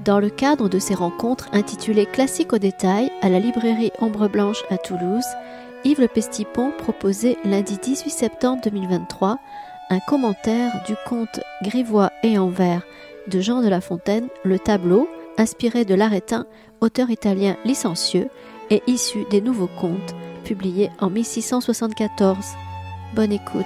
Dans le cadre de ces rencontres intitulées Classiques au détail à la librairie Ombre Blanche à Toulouse, Yves Le Pestipon proposait lundi 18 septembre 2023 un commentaire du conte Grivois et Anvers de Jean de La Fontaine, Le Tableau, inspiré de l'Arétin, auteur italien licencieux et issu des Nouveaux Contes, publiés en 1674. Bonne écoute.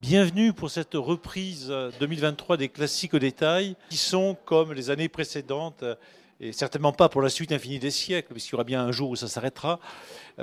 Bienvenue pour cette reprise 2023 des classiques au détail, qui sont comme les années précédentes, et certainement pas pour la suite infinie des siècles, puisqu'il y aura bien un jour où ça s'arrêtera,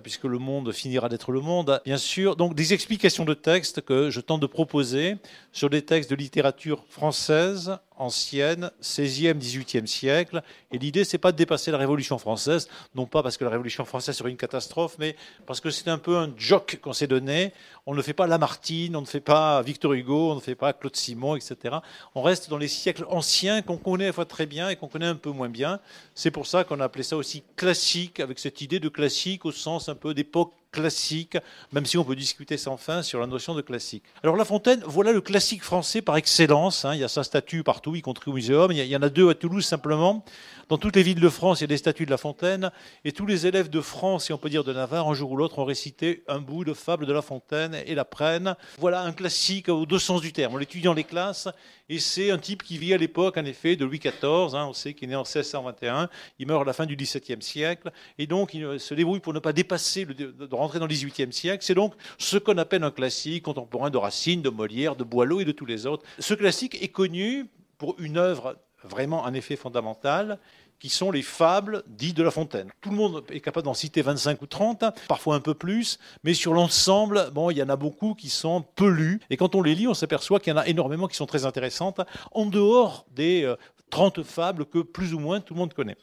puisque le monde finira d'être le monde, bien sûr. Donc des explications de textes que je tente de proposer sur des textes de littérature française, ancienne, 16e, 18e siècle. Et l'idée, c'est pas de dépasser la Révolution française, non pas parce que la Révolution française serait une catastrophe, mais parce que c'est un peu un joke qu'on s'est donné. On ne fait pas Lamartine, on ne fait pas Victor Hugo, on ne fait pas Claude Simon, etc. On reste dans les siècles anciens qu'on connaît à la fois très bien et qu'on connaît un peu moins bien. C'est pour ça qu'on a appelé ça aussi classique, avec cette idée de classique au sens un peu d'époque classique, même si on peut discuter sans fin sur la notion de classique. Alors La Fontaine, voilà le classique français par excellence. Il y a sa statue partout, y compris au muséum. Il y en a deux à Toulouse simplement. Dans toutes les villes de France, il y a des statues de La Fontaine. Et tous les élèves de France, et on peut dire de Navarre, un jour ou l'autre, ont récité un bout de fable de La Fontaine et l'apprennent. Voilà un classique aux deux sens du terme. On l'étudie dans les classes. Et c'est un type qui vit à l'époque, en effet, de Louis XIV. On sait qu'il est né en 1621. Il meurt à la fin du XVIIe siècle. Et donc, il se débrouille pour ne pas dépasser, de rentrer dans le XVIIIe siècle. C'est donc ce qu'on appelle un classique contemporain de Racine, de Molière, de Boileau et de tous les autres. Ce classique est connu pour une œuvre vraiment un effet fondamental, qui sont les fables dites de La Fontaine. Tout le monde est capable d'en citer 25 ou 30, parfois un peu plus, mais sur l'ensemble, bon, il y en a beaucoup qui sont peu lus. Et quand on les lit, on s'aperçoit qu'il y en a énormément qui sont très intéressantes, en dehors des 30 fables que plus ou moins tout le monde connaît.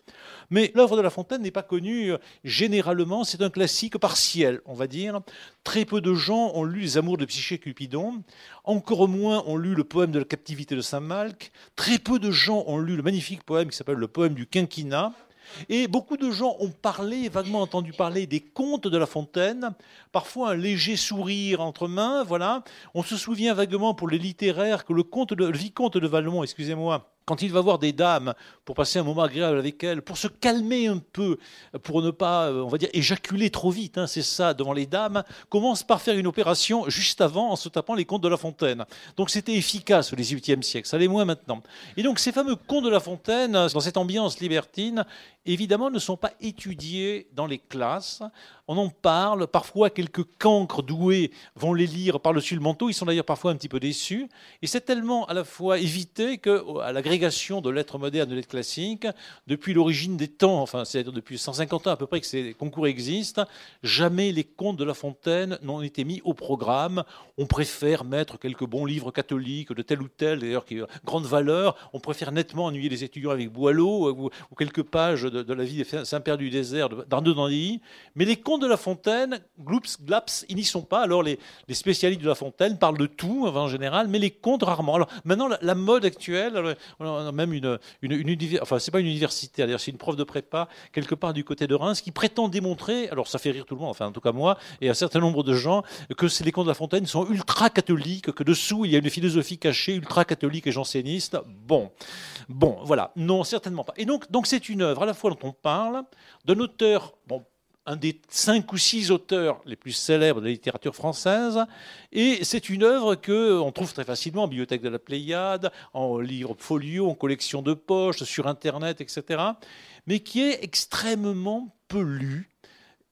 Mais l'œuvre de La Fontaine n'est pas connue généralement, c'est un classique partiel, on va dire. Très peu de gens ont lu Les Amours de Psyché Cupidon, encore moins ont lu le poème de la captivité de Saint-Malc, très peu de gens ont lu le magnifique poème qui s'appelle le poème du Quinquina, et beaucoup de gens ont parlé, vaguement entendu parler des contes de La Fontaine, parfois un léger sourire entre mains, voilà. On se souvient vaguement pour les littéraires que le vicomte de Valmont, excusez-moi, quand il va voir des dames pour passer un moment agréable avec elles, pour se calmer un peu, pour ne pas, on va dire, éjaculer trop vite, c'est ça, devant les dames, commence par faire une opération juste avant en se tapant les contes de La Fontaine. Donc c'était efficace au XVIIIe siècle, ça l'est moins maintenant. Et donc ces fameux contes de La Fontaine, dans cette ambiance libertine, évidemment ne sont pas étudiés dans les classes. On en parle, parfois quelques cancres doués vont les lire par-dessus le manteau, ils sont d'ailleurs parfois un petit peu déçus. Et c'est tellement à la fois évité qu'à l'agrégation de lettres modernes, de lettres classiques, depuis l'origine des temps, enfin c'est-à-dire depuis 150 ans à peu près que ces concours existent, jamais les contes de La Fontaine n'ont été mis au programme. On préfère mettre quelques bons livres catholiques de tel ou tel, d'ailleurs qui ont grande valeur. On préfère nettement ennuyer les étudiants avec Boileau ou quelques pages de la vie des Saint-Père du désert d'Arnaud d'Andilly. Mais les contes de La Fontaine, gloops, glaps, ils n'y sont pas. Alors les spécialistes de La Fontaine parlent de tout en général, mais les contes rarement. Alors maintenant la mode actuelle, on a même enfin c'est pas une université, d'ailleurs c'est une prof de prépa quelque part du côté de Reims qui prétend démontrer, alors ça fait rire tout le monde, enfin en tout cas moi et un certain nombre de gens, que les contes de La Fontaine sont ultra catholiques, que dessous il y a une philosophie cachée ultra catholique et janséniste. Bon, voilà, non certainement pas. Et donc c'est une œuvre à la fois dont on parle d'un auteur, un des 5 ou 6 auteurs les plus célèbres de la littérature française, et c'est une œuvre qu'on trouve très facilement en bibliothèque de la Pléiade, en livre folio, en collection de poche, sur Internet, etc., mais qui est extrêmement peu lue.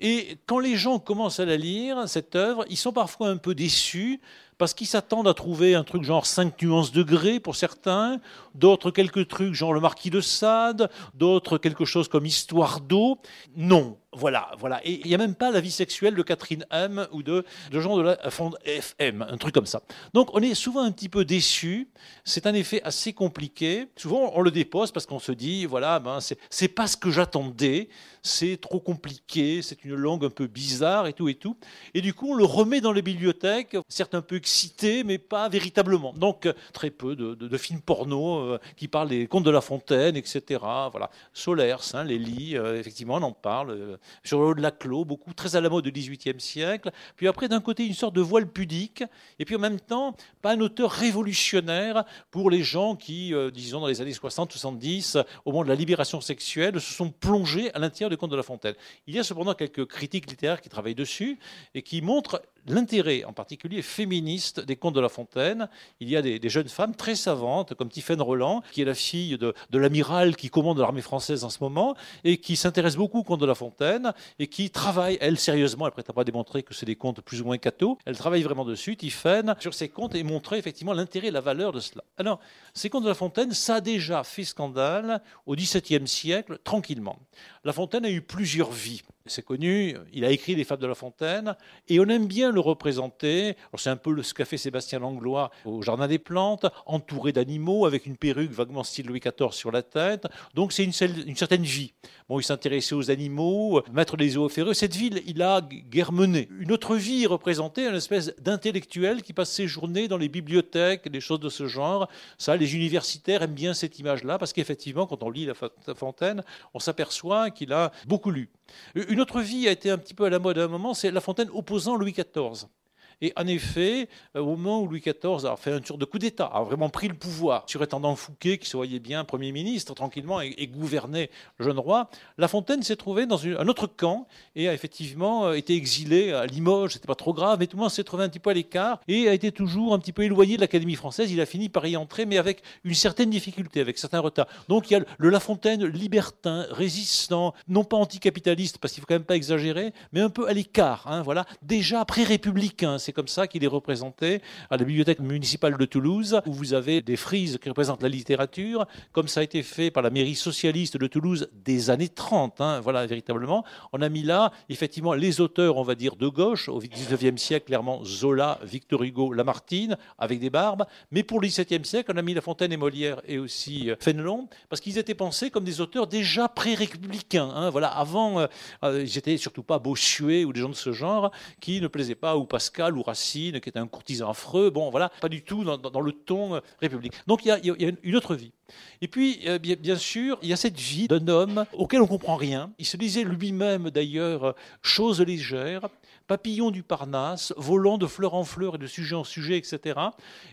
Et quand les gens commencent à la lire, cette œuvre, ils sont parfois un peu déçus, parce qu'ils s'attendent à trouver un truc genre 5 nuances de gris pour certains, d'autres quelques trucs genre le Marquis de Sade, d'autres quelque chose comme Histoire d'eau. Non. Voilà. Et il n'y a même pas la vie sexuelle de Catherine M ou de gens de la Fonde FM, un truc comme ça. Donc on est souvent un petit peu déçu. C'est un effet assez compliqué. Souvent on le dépose parce qu'on se dit, voilà, c'est pas ce que j'attendais, c'est trop compliqué, c'est une langue un peu bizarre et tout et tout. Et du coup on le remet dans les bibliothèques, certes un peu excité, mais pas véritablement. Donc très peu de films porno qui parlent des contes de La Fontaine, etc. Voilà. Solers, Lélie, effectivement on en parle. Sur le haut de la clos, beaucoup, très à la mode du XVIIIe siècle. Puis après, d'un côté, une sorte de voile pudique, et puis en même temps, pas un auteur révolutionnaire pour les gens qui, disons, dans les années 60-70, au moment de la libération sexuelle, se sont plongés à l'intérieur des contes de La Fontaine. Il y a cependant quelques critiques littéraires qui travaillent dessus et qui montrent l'intérêt, en particulier féministe, des contes de La Fontaine. Il y a des jeunes femmes très savantes, comme Tiphaine Roland, qui est la fille de l'amiral qui commande l'armée française en ce moment, et qui s'intéresse beaucoup aux contes de La Fontaine, et qui travaille, elle, sérieusement, elle ne prétend pas démontrer que c'est des contes plus ou moins cathos, elle travaille vraiment dessus, Tiphaine, sur ces contes, et montrer effectivement l'intérêt et la valeur de cela. Alors, ces contes de La Fontaine, ça a déjà fait scandale au XVIIe siècle, tranquillement. La Fontaine a eu plusieurs vies. C'est connu, il a écrit les fables de La Fontaine, et on aime bien le représenter. C'est un peu ce qu'a fait Sébastien Langlois au Jardin des Plantes, entouré d'animaux, avec une perruque vaguement style Louis XIV sur la tête. Donc c'est une certaine vie. Bon, il s'intéressait aux animaux, maître des eaux ferreux. Cette ville, il a guère mené. Une autre vie est représentée, une espèce d'intellectuel qui passe ses journées dans les bibliothèques, des choses de ce genre. Ça, les universitaires aiment bien cette image-là, parce qu'effectivement, quand on lit La Fontaine, on s'aperçoit qu'il a beaucoup lu. Une autre vie a été un petit peu à la mode à un moment, c'est La Fontaine opposant Louis XIV. Et en effet, au moment où Louis XIV a fait un tour de coup d'État, a vraiment pris le pouvoir, surintendant Fouquet, qui se voyait bien Premier ministre tranquillement et gouvernait le jeune roi, La Fontaine s'est trouvé dans un autre camp et a effectivement été exilé à Limoges. C'était pas trop grave, mais tout le monde s'est trouvé un petit peu à l'écart et a été toujours un petit peu éloigné de l'Académie française. Il a fini par y entrer, mais avec une certaine difficulté, avec certains retards. Donc il y a le La Fontaine libertin, résistant, non pas anticapitaliste, parce qu'il faut quand même pas exagérer, mais un peu à l'écart, voilà, déjà pré-républicain. C'est comme ça qu'il est représenté à la bibliothèque municipale de Toulouse, où vous avez des frises qui représentent la littérature, comme ça a été fait par la mairie socialiste de Toulouse des années 30. Voilà, véritablement. On a mis là, effectivement, les auteurs, on va dire, de gauche, au XIXe siècle, clairement Zola, Victor Hugo, Lamartine, avec des barbes. Mais pour le XVIIe siècle, on a mis La Fontaine et Molière et aussi Fénelon, parce qu'ils étaient pensés comme des auteurs déjà pré-républicains. Voilà, avant, ils n'étaient surtout pas Bossuet ou des gens de ce genre, qui ne plaisaient pas, ou Pascal, ou Racine, qui était un courtisan affreux. Bon, voilà, pas du tout dans le ton républicain. Donc il y a une autre vie. Et puis, bien sûr, il y a cette vie d'un homme auquel on ne comprend rien. Il se disait lui-même, d'ailleurs, chose légère, papillon du Parnasse, volant de fleur en fleur et de sujet en sujet, etc.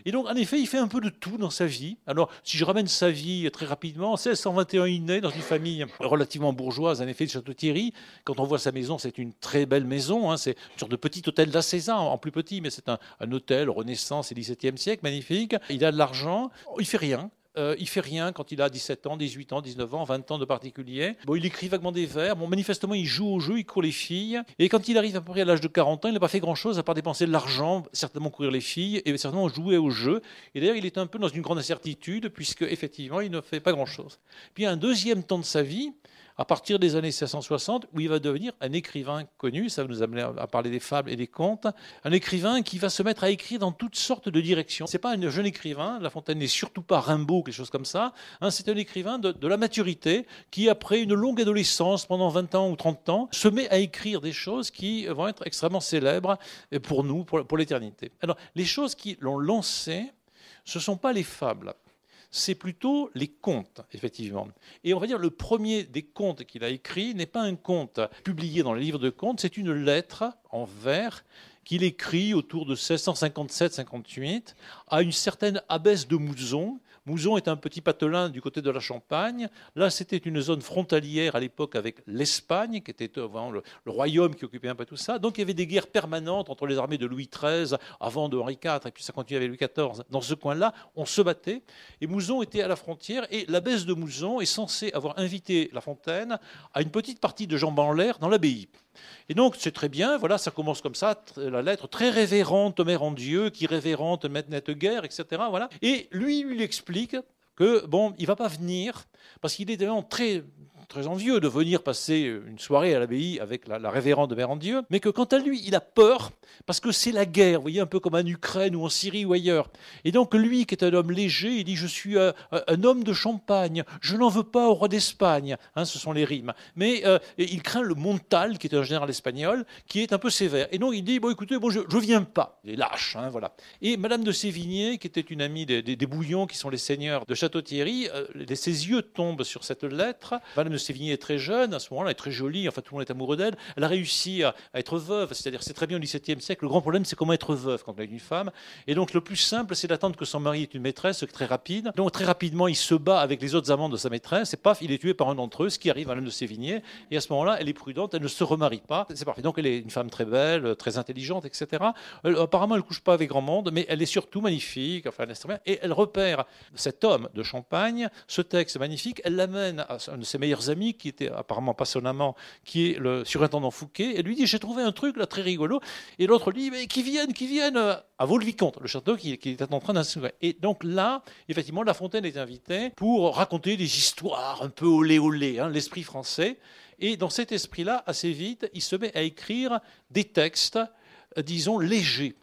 Et donc, en effet, il fait un peu de tout dans sa vie. Alors, si je ramène sa vie très rapidement, en 1621, il naît dans une famille relativement bourgeoise, en effet, de Château-Thierry. Quand on voit sa maison, c'est une très belle maison. C'est une sorte de petit hôtel d'Assezat, en plus petit, mais c'est un hôtel Renaissance et XVIIe siècle, magnifique. Il a de l'argent, il fait rien. Il fait rien quand il a 17 ans, 18 ans, 19 ans, 20 ans de particulier. Bon, il écrit vaguement des vers. Bon, manifestement, il joue au jeu, il court les filles. Et quand il arrive à peu près à l'âge de 40 ans, il n'a pas fait grand-chose à part dépenser de l'argent, certainement courir les filles et certainement jouer au jeu. Et d'ailleurs, il est un peu dans une grande incertitude puisque effectivement, il ne fait pas grand-chose. Puis, un deuxième temps de sa vie, à partir des années 1660, où il va devenir un écrivain connu, ça va nous amener à parler des fables et des contes, un écrivain qui va se mettre à écrire dans toutes sortes de directions. C'est pas un jeune écrivain, La Fontaine n'est surtout pas Rimbaud ou quelque chose comme ça, c'est un écrivain de la maturité qui, après une longue adolescence, pendant 20 ans ou 30 ans, se met à écrire des choses qui vont être extrêmement célèbres pour nous, pour l'éternité. Alors, les choses qui l'ont lancé, ce ne sont pas les fables. C'est plutôt les contes, effectivement. Et on va dire le premier des contes qu'il a écrit n'est pas un conte publié dans les livres de contes, c'est une lettre en vers qu'il écrit autour de 1657-58 à une certaine abbesse de Mouzon. Mouzon est un petit patelin du côté de la Champagne. Là, c'était une zone frontalière à l'époque avec l'Espagne, qui était le royaume qui occupait un peu tout ça. Donc, il y avait des guerres permanentes entre les armées de Louis XIII, avant de Henri IV, et puis ça continuait avec Louis XIV. Dans ce coin-là, on se battait. Et Mouzon était à la frontière. Et l'abbesse de Mouzon est censée avoir invité La Fontaine à une petite partie de jambes en l'air dans l'abbaye. Et donc, c'est très bien, voilà, ça commence comme ça, la lettre très révérente mère en Dieu, qui révérente maître guerre, etc. Voilà. Et lui explique que, bon, il ne va pas venir, parce qu'il est vraiment très envieux de venir passer une soirée à l'abbaye avec la révérende mère en Dieu, mais que quant à lui, il a peur, parce que c'est la guerre, vous voyez, un peu comme en Ukraine ou en Syrie ou ailleurs. Et donc lui, qui est un homme léger, il dit « Je suis un homme de Champagne, je n'en veux pas au roi d'Espagne hein, », ce sont les rimes. Mais il craint le Montal, qui est un général espagnol, qui est un peu sévère. Et donc il dit « Bon, écoutez, bon, je ne viens pas ». Il est lâche, hein, voilà. Et Madame de Sévigné, qui était une amie des Bouillons, qui sont les seigneurs de Château-Thierry, ses yeux tombent sur cette lettre. Madame de Sévigné est très jeune, à ce moment-là, elle est très jolie, enfin tout le monde est amoureux d'elle. Elle a réussi à être veuve, c'est-à-dire c'est très bien au XVIIe siècle. Le grand problème, c'est comment être veuve quand on est une femme. Et donc le plus simple, c'est d'attendre que son mari ait une maîtresse très rapide. Donc très rapidement, il se bat avec les autres amants de sa maîtresse, et paf, il est tué par un d'entre eux, ce qui arrive à Madame de Sévigné. Et à ce moment-là, elle est prudente, elle ne se remarie pas. C'est parfait. Donc elle est une femme très belle, très intelligente, etc. Apparemment, elle ne couche pas avec grand monde, mais elle est surtout magnifique. Enfin, et elle repère cet homme de Champagne, ce texte magnifique, elle l'amène à un de ses meilleurs amis, qui était apparemment pas son amant, qui est le surintendant Fouquet, et lui dit « J'ai trouvé un truc là très rigolo ». Et l'autre dit « Mais qui viennent à Vaux-le-Vicomte, le château qui était en train d'instaurer ». Et donc là, effectivement, La Fontaine est invitée pour raconter des histoires un peu olé olé, hein, l'esprit français. Et dans cet esprit-là, assez vite, il se met à écrire des textes, disons, légers,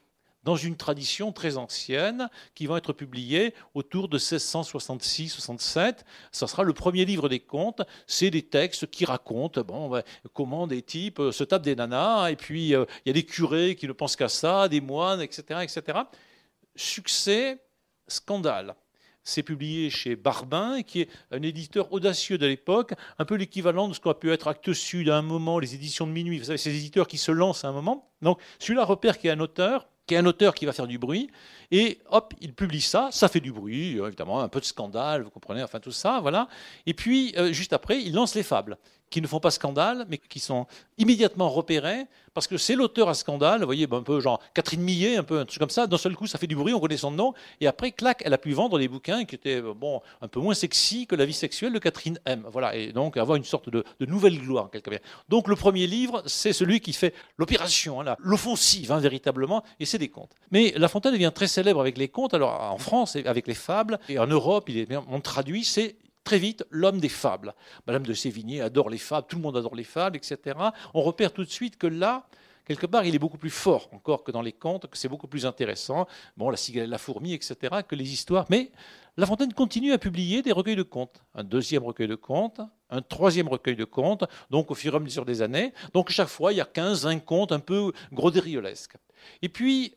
dans une tradition très ancienne, qui vont être publiés autour de 1666-67. Ça sera le premier livre des contes. C'est des textes qui racontent comment des types se tapent des nanas, et puis il y a des curés qui ne pensent qu'à ça, des moines, etc., etc. Succès, scandale. C'est publié chez Barbin, qui est un éditeur audacieux de l'époque, un peu l'équivalent de ce qu'aurait pu être Actes Sud à un moment, les éditions de minuit. Vous savez, ces éditeurs qui se lancent à un moment. Donc, celui-là repère qu'il y a un auteur qui va faire du bruit, et hop, il publie ça fait du bruit, évidemment, un peu de scandale, vous comprenez, enfin tout ça, voilà. Et puis, juste après, il lance les fables, qui ne font pas scandale, mais qui sont immédiatement repérées, parce que c'est l'auteur à scandale, vous voyez, un peu genre Catherine Millet, un peu un truc comme ça, d'un seul coup, ça fait du bruit, on connaît son nom, et après, clac, elle a pu vendre des bouquins qui étaient, un peu moins sexy que La vie sexuelle de Catherine M. Voilà, et donc avoir une sorte de nouvelle gloire, quelque part. Donc, le premier livre, c'est celui qui fait l'opération, hein, l'offensive, hein, véritablement, et c'est des contes. Mais La Fontaine devient très célèbre avec les contes, alors en France, avec les fables, et en Europe, on traduit, c'est très vite l'homme des fables. Madame de Sévigné adore les fables, tout le monde adore les fables, etc. On repère tout de suite que là, quelque part, il est beaucoup plus fort encore que dans les contes, que c'est beaucoup plus intéressant. Bon, la cigale et la fourmi, etc., que les histoires. Mais La Fontaine continue à publier des recueils de contes. Un deuxième recueil de contes, un troisième recueil de contes, donc au fur et à mesure des années. Donc chaque fois, il y a 15-20 contes un peu gros-dériolesques. Et puis,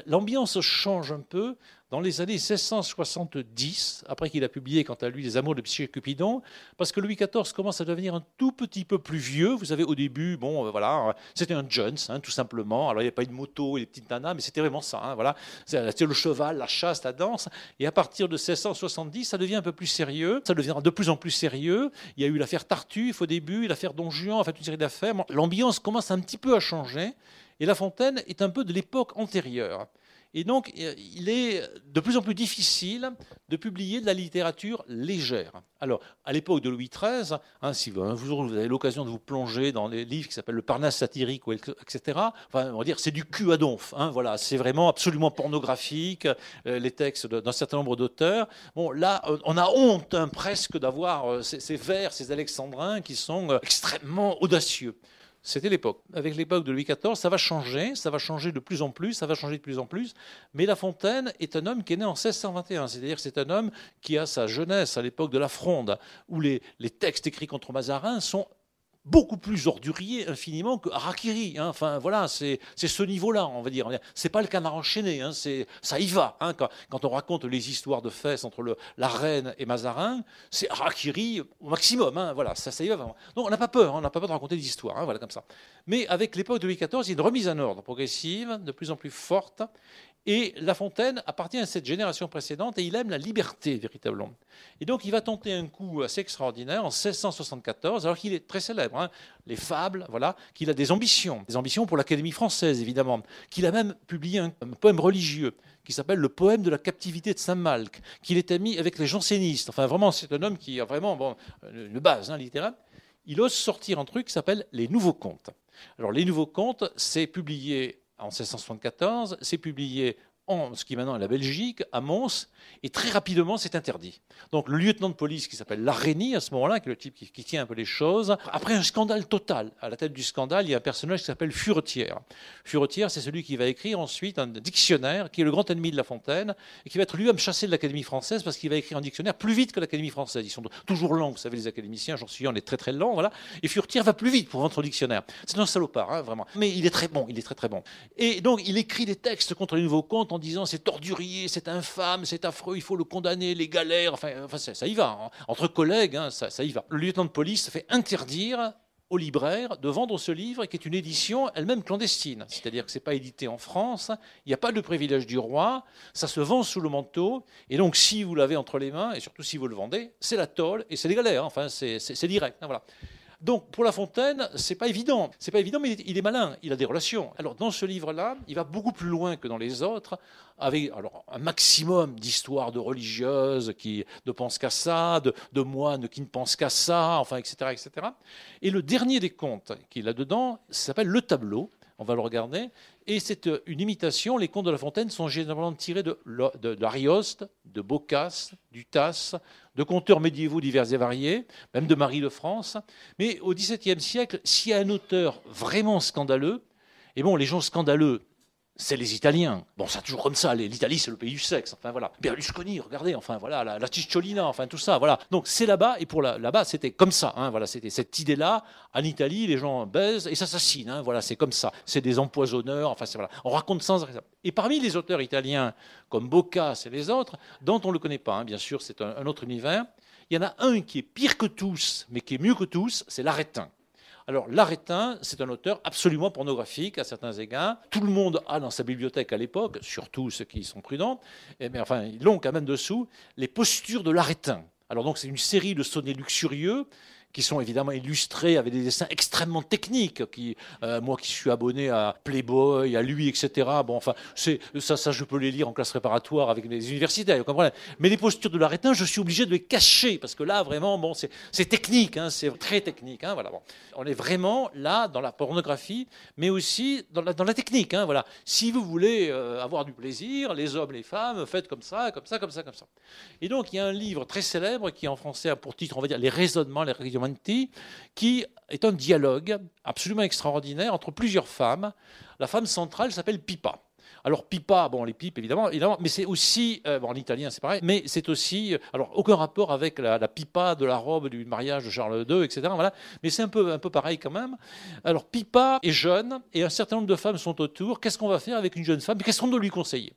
l'ambiance change un peu dans les années 1670, après qu'il a publié, quant à lui, Les Amours de Psyché et Cupidon, parce que Louis XIV commence à devenir un tout petit peu plus vieux. Vous savez, au début, voilà, c'était un Jones, hein, tout simplement. Alors, il n'y avait pas une moto et des petites nanas, mais c'était vraiment ça. Hein, voilà. C'était le cheval, la chasse, la danse. Et à partir de 1670, ça devient un peu plus sérieux. Ça devient de plus en plus sérieux. Il y a eu l'affaire Tartuffe au début, l'affaire Don Juan, en fait, une série d'affaires. Bon, l'ambiance commence un petit peu à changer. Et La Fontaine est un peu de l'époque antérieure. Et donc, il est de plus en plus difficile de publier de la littérature légère. Alors, à l'époque de Louis XIII, hein, si vous avez l'occasion de vous plonger dans les livres qui s'appellent Le Parnasse satirique, etc., enfin, on va dire c'est du cul à donf. Hein, voilà, c'est vraiment absolument pornographique, les textes d'un certain nombre d'auteurs. Bon, là, on a honte hein, presque d'avoir ces vers, ces alexandrins qui sont extrêmement audacieux. C'était l'époque. Avec l'époque de Louis XIV, ça va changer de plus en plus, mais La Fontaine est un homme qui est né en 1621, c'est-à-dire que c'est un homme qui a sa jeunesse à l'époque de la Fronde, où les textes écrits contre Mazarin sont beaucoup plus ordurier infiniment que Harakiri. Hein. Enfin, voilà, c'est ce niveau-là, on va dire. C'est pas le Canard enchaîné, hein, ça y va. Hein. Quand on raconte les histoires de fesses entre la reine et Mazarin, c'est Harakiri au maximum. Hein. Voilà, ça y va vraiment. Donc on n'a pas peur, hein, on n'a pas peur de raconter des histoires, hein, voilà, comme ça. Mais avec l'époque de Louis XIV, il y a une remise en ordre progressive, de plus en plus forte. Et La Fontaine appartient à cette génération précédente et il aime la liberté, véritablement. Et donc, il va tenter un coup assez extraordinaire en 1674, alors qu'il est très célèbre, hein, les fables, voilà, qu'il a des ambitions pour l'Académie française, évidemment, qu'il a même publié un poème religieux qui s'appelle Le poème de la captivité de Saint-Malc, qu'il est ami avec les jansénistes. Enfin, vraiment, c'est un homme qui a vraiment une base hein, littéraire. il ose sortir un truc qui s'appelle Les Nouveaux Contes. Alors, Les Nouveaux Contes, c'est publié en 1674, c'est publié en ce qui maintenant est la Belgique, à Mons, et très rapidement, c'est interdit. Donc le lieutenant de police qui s'appelle Larénie, à ce moment-là, qui est le type qui tient un peu les choses, après un scandale total, à la tête du scandale, il y a un personnage qui s'appelle Furetière. Furetière, c'est celui qui va écrire ensuite un dictionnaire, qui est le grand ennemi de La Fontaine, et qui va être lui-même chassé de l'Académie française, parce qu'il va écrire un dictionnaire plus vite que l'Académie française. Ils sont toujours lents, vous savez, les académiciens, j'en suis un, on est très très lent, voilà. Et Furetière va plus vite pour vendre son dictionnaire. C'est un salopard, hein, vraiment. Mais il est très bon, il est très très bon. Et donc, il écrit des textes contre les Nouveaux Contes en disant c'est ordurier, c'est infâme, c'est affreux, il faut le condamner, les galères, enfin ça y va, hein. Entre collègues, hein, ça y va. Le lieutenant de police se fait interdire au libraire de vendre ce livre qui est une édition elle-même clandestine. C'est-à-dire que ce n'est pas édité en France, il n'y a pas de privilège du roi, ça se vend sous le manteau, et donc si vous l'avez entre les mains, et surtout si vous le vendez, c'est la tôle et c'est les galères, hein. Enfin c'est direct, hein, voilà. Donc, pour La Fontaine, c'est pas évident. C'est pas évident, mais il est malin, il a des relations. Alors, dans ce livre-là, il va beaucoup plus loin que dans les autres, avec alors, un maximum d'histoires de religieuses qui ne pensent qu'à ça, de moines qui ne pensent qu'à ça, enfin, etc., etc. Et le dernier des contes qu'il a dedans s'appelle Le Tableau. On va le regarder. Et c'est une imitation. Les contes de La Fontaine sont généralement tirés d'Arioste, de Boccace, du Tasse, de conteurs médiévaux divers et variés, même de Marie de France. Mais au XVIIe siècle, s'il y a un auteur vraiment scandaleux, et bon, les gens scandaleux, c'est les Italiens. Bon, c'est toujours comme ça. L'Italie, c'est le pays du sexe. Enfin, voilà. Berlusconi, regardez. Enfin, voilà. La Cicciolina, enfin, tout ça. Voilà. Donc, c'est là-bas. Et pour là-bas, c'était comme ça. Hein, voilà. C'était cette idée-là. En Italie, les gens baisent et s'assassinent. Hein, voilà. C'est comme ça. C'est des empoisonneurs. Enfin, c'est voilà. On raconte sans arrêt ça. Et parmi les auteurs italiens, comme Boccace et les autres, dont on ne le connaît pas, hein, bien sûr, c'est un autre univers, il y en a un qui est pire que tous, mais qui est mieux que tous, c'est l'Arétin. Alors, l'Arétin, c'est un auteur absolument pornographique à certains égards. Tout le monde a dans sa bibliothèque à l'époque, surtout ceux qui sont prudents, mais enfin, ils l'ont quand même dessous, les postures de l'Arétin. Alors, donc, c'est une série de sonnets luxurieux qui sont évidemment illustrés avec des dessins extrêmement techniques. Moi qui suis abonné à Playboy, à lui, etc. Bon, enfin, ça, je peux les lire en classe préparatoire avec les universitaires, aucun problème. Mais les postures de l'Arétin, je suis obligé de les cacher parce que là, vraiment, bon, c'est technique, hein, c'est très technique. Hein, voilà, bon. On est vraiment là dans la pornographie, mais aussi dans la technique. Hein, voilà. Si vous voulez avoir du plaisir, les hommes, les femmes, faites comme ça, comme ça, comme ça, comme ça. Et donc, il y a un livre très célèbre qui, en français, a pour titre, on va dire, Les raisonnements, les qui est un dialogue absolument extraordinaire entre plusieurs femmes. La femme centrale s'appelle Pippa. Alors Pippa, bon les pipes évidemment, mais c'est aussi, bon en italien c'est pareil, mais c'est aussi, alors aucun rapport avec la Pippa de la robe du mariage de Charles II, etc. Voilà, mais c'est un peu pareil quand même. Alors Pippa est jeune et un certain nombre de femmes sont autour. Qu'est-ce qu'on va faire avec une jeune femme? Qu'est-ce qu'on doit lui conseiller?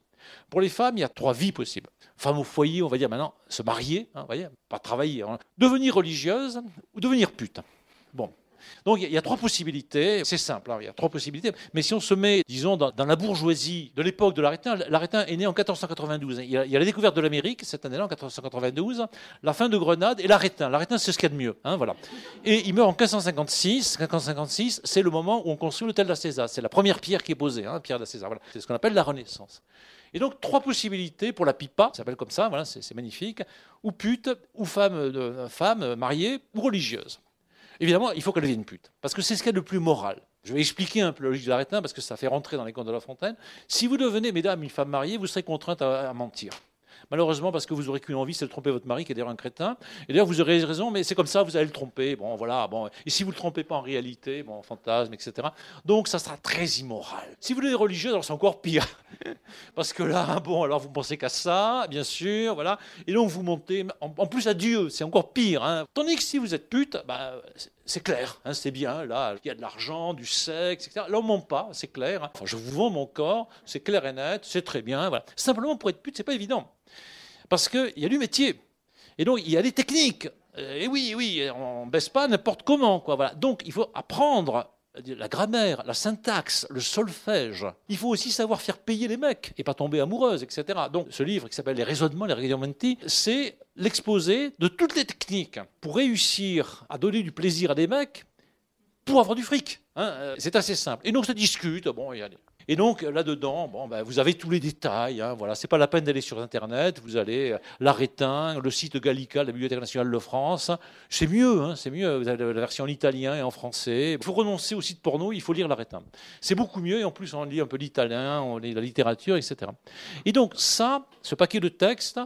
Pour les femmes, il y a 3 vies possibles. Femme au foyer, on va dire maintenant, se marier, hein, voyez, pas travailler, hein. Devenir religieuse ou devenir pute. Bon. Donc il y a 3 possibilités, c'est simple, hein, il y a 3 possibilités, mais si on se met, disons, dans la bourgeoisie de l'époque de l'Arétin, l'Arétin est né en 1492, hein. Il y a la découverte de l'Amérique, cette année-là, en 1492, la fin de Grenade et l'Arétin. L'Arétin, c'est ce qu'il y a de mieux, hein, voilà. Et il meurt en 1556, 1556, c'est le moment où on construit l'hôtel d'Acézat, c'est la première pierre qui est posée, hein, pierre d'Acézat, voilà. C'est ce qu'on appelle la Renaissance. Et donc, 3 possibilités pour la Pippa, ça s'appelle comme ça, voilà, c'est magnifique, ou pute, ou femme mariée, ou religieuse. Évidemment, il faut qu'elle devienne pute, parce que c'est ce qu'il y a de plus moral. Je vais expliquer un peu la logique de l'Arétin, parce que ça fait rentrer dans les contes de La Fontaine. Si vous devenez, mesdames, une femme mariée, vous serez contrainte à mentir. Malheureusement, parce que vous n'aurez qu'une envie, c'est de tromper votre mari, qui est d'ailleurs un crétin. Et d'ailleurs, vous aurez raison, mais c'est comme ça, vous allez le tromper. Bon, voilà. Bon. Et si vous ne le trompez pas en réalité, bon, fantasme, etc. Donc, ça sera très immoral. Si vous êtes religieuse, alors c'est encore pire. Parce que là, bon, alors vous pensez qu'à ça, bien sûr, voilà. Et donc, vous montez, en plus à Dieu, c'est encore pire. Hein. Tandis que si vous êtes pute, bah, c'est clair, hein, c'est bien, là, il y a de l'argent, du sexe, etc. Là, on ne ment pas, c'est clair. Hein. Enfin, je vous vends mon corps, c'est clair et net, c'est très bien. Voilà. Simplement, pour être pute, c'est pas évident. Parce qu'il y a du métier. Et donc, il y a des techniques. Et oui, on ne baisse pas n'importe comment, quoi. Voilà. Donc, il faut apprendre la grammaire, la syntaxe, le solfège. Il faut aussi savoir faire payer les mecs et pas tomber amoureuse, etc. Donc, ce livre qui s'appelle Les raisonnements, les ragionamenti, c'est l'exposé de toutes les techniques pour réussir à donner du plaisir à des mecs pour avoir du fric. Hein. C'est assez simple. Et donc, ça discute. Bon, il y a Et donc là-dedans, vous avez tous les détails. Voilà, c'est pas la peine d'aller sur Internet. Vous allez l'Arétin, le site Gallica, la Bibliothèque nationale de France. C'est mieux, c'est mieux. Vous avez la version en italien et en français. Il faut renoncer au site porno. Il faut lire l'Arétin. C'est beaucoup mieux. Et en plus, on lit un peu l'italien, on lit la littérature, etc. Et donc ça, ce paquet de textes.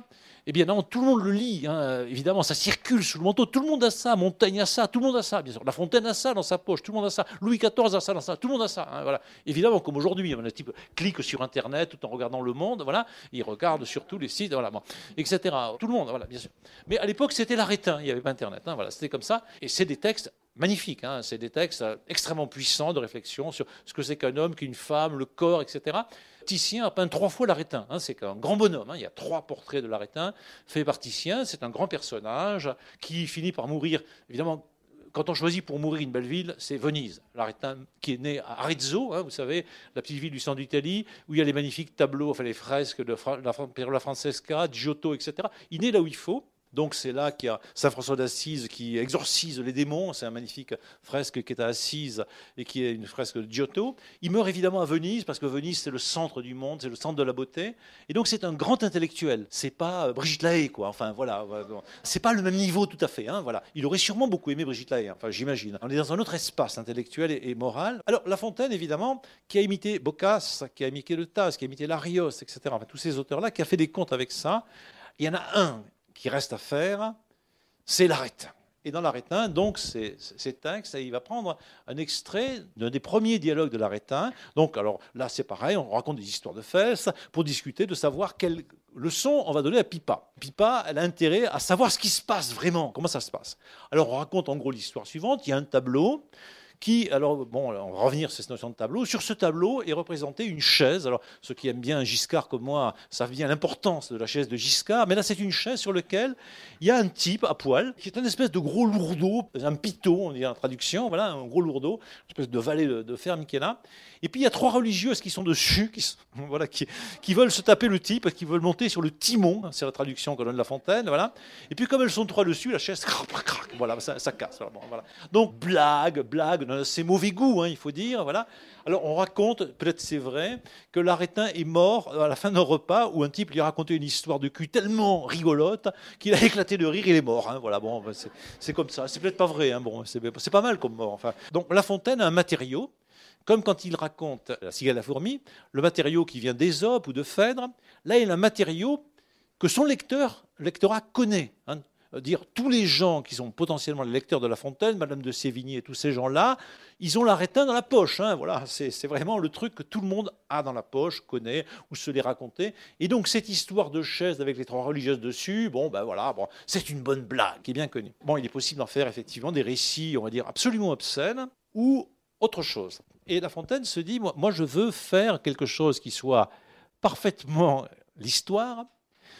Eh bien non, tout le monde le lit, évidemment, ça circule sous le manteau, tout le monde a ça, Montaigne a ça, tout le monde a ça, bien sûr. La Fontaine a ça dans sa poche, tout le monde a ça, Louis XIV a ça dans ça, tout le monde a ça. Voilà. Évidemment, comme aujourd'hui, un type clique sur Internet tout en regardant Le Monde, voilà, il regarde surtout les sites, voilà, etc. Tout le monde, voilà, bien sûr. Mais à l'époque, c'était l'Arétin, il n'y avait pas Internet, voilà, c'était comme ça, et c'est des textes magnifiques, c'est des textes extrêmement puissants de réflexion sur ce que c'est qu'un homme, qu'une femme, le corps, etc. Titien a peint 3 fois l'Arétin. C'est un grand bonhomme. Il y a 3 portraits de l'Arétin faits par Titien. C'est un grand personnage qui finit par mourir. Évidemment, quand on choisit pour mourir une belle ville, c'est Venise. L'Arétin qui est né à Arezzo, vous savez, la petite ville du centre d'Italie, où il y a les magnifiques tableaux, enfin les fresques de la Francesca, Giotto, etc. Il est là où il faut. Donc c'est là qu'il y a Saint François d'Assise qui exorcise les démons. C'est un magnifique fresque qui est à Assise et qui est une fresque de Giotto. Il meurt évidemment à Venise parce que Venise c'est le centre du monde, c'est le centre de la beauté. Et donc c'est un grand intellectuel. C'est pas Brigitte Lahaie, quoi. Enfin voilà, c'est pas le même niveau tout à fait. Voilà. Il aurait sûrement beaucoup aimé Brigitte Lahaie. Enfin j'imagine. On est dans un autre espace intellectuel et moral. Alors La Fontaine évidemment, qui a imité Boccace, qui a imité Le Tasse, qui a imité Larios, etc. Enfin, tous ces auteurs-là, qui a fait des contes avec ça. Il y en a un qui reste à faire, c'est l'Arétin. Et dans l'Arétin, donc, ces textes, il va prendre un extrait d'un des premiers dialogues de l'Arétin. Donc, alors là, c'est pareil, on raconte des histoires de fesses pour discuter de savoir quelle leçon on va donner à Pippa. Pippa, elle a intérêt à savoir ce qui se passe vraiment, comment ça se passe. Alors, on raconte en gros l'histoire suivante. Il y a un tableau qui, alors, on va revenir sur cette notion de tableau. Sur ce tableau est représentée une chaise. Alors, ceux qui aiment bien Giscard comme moi savent bien l'importance de la chaise de Giscard. Mais là, c'est une chaise sur laquelle il y a un type à poil qui est une espèce de gros lourdeau, un pitot, on dit en traduction, voilà, un gros lourdeau, une espèce de valet de ferme qui est là. Et puis, il y a 3 religieuses qui sont dessus, qui veulent se taper le type, qui veulent monter sur le timon. C'est la traduction que donne La Fontaine, voilà. Et puis, comme elles sont 3 dessus, la chaise, voilà, ça casse. Voilà. Donc, blague, c'est mauvais goût, il faut dire, voilà. Alors, on raconte, peut-être c'est vrai, que l'Arétin est mort à la fin d'un repas où un type lui a raconté une histoire de cul tellement rigolote qu'il a éclaté de rire, il est mort. Voilà, c'est comme ça. C'est peut-être pas vrai, c'est pas mal comme mort. Enfin. Donc, La Fontaine a un matériau. Comme quand il raconte La cigale et la fourmi, le matériau qui vient d'Ésope ou de Phèdre, là, il y a un matériau que son lectorat connaît. Dire tous les gens qui sont potentiellement les lecteurs de La Fontaine, Madame de Sévigné et tous ces gens-là, ils ont l'Arétin dans la poche. Voilà, c'est vraiment le truc que tout le monde a dans la poche, connaît ou se l'est raconté. Et donc cette histoire de chaise avec les 3 religieuses dessus, c'est une bonne blague qui est bien connue. Il est possible d'en faire effectivement des récits, on va dire absolument obscènes ou autre chose. Et La Fontaine se dit, moi je veux faire quelque chose qui soit parfaitement l'histoire,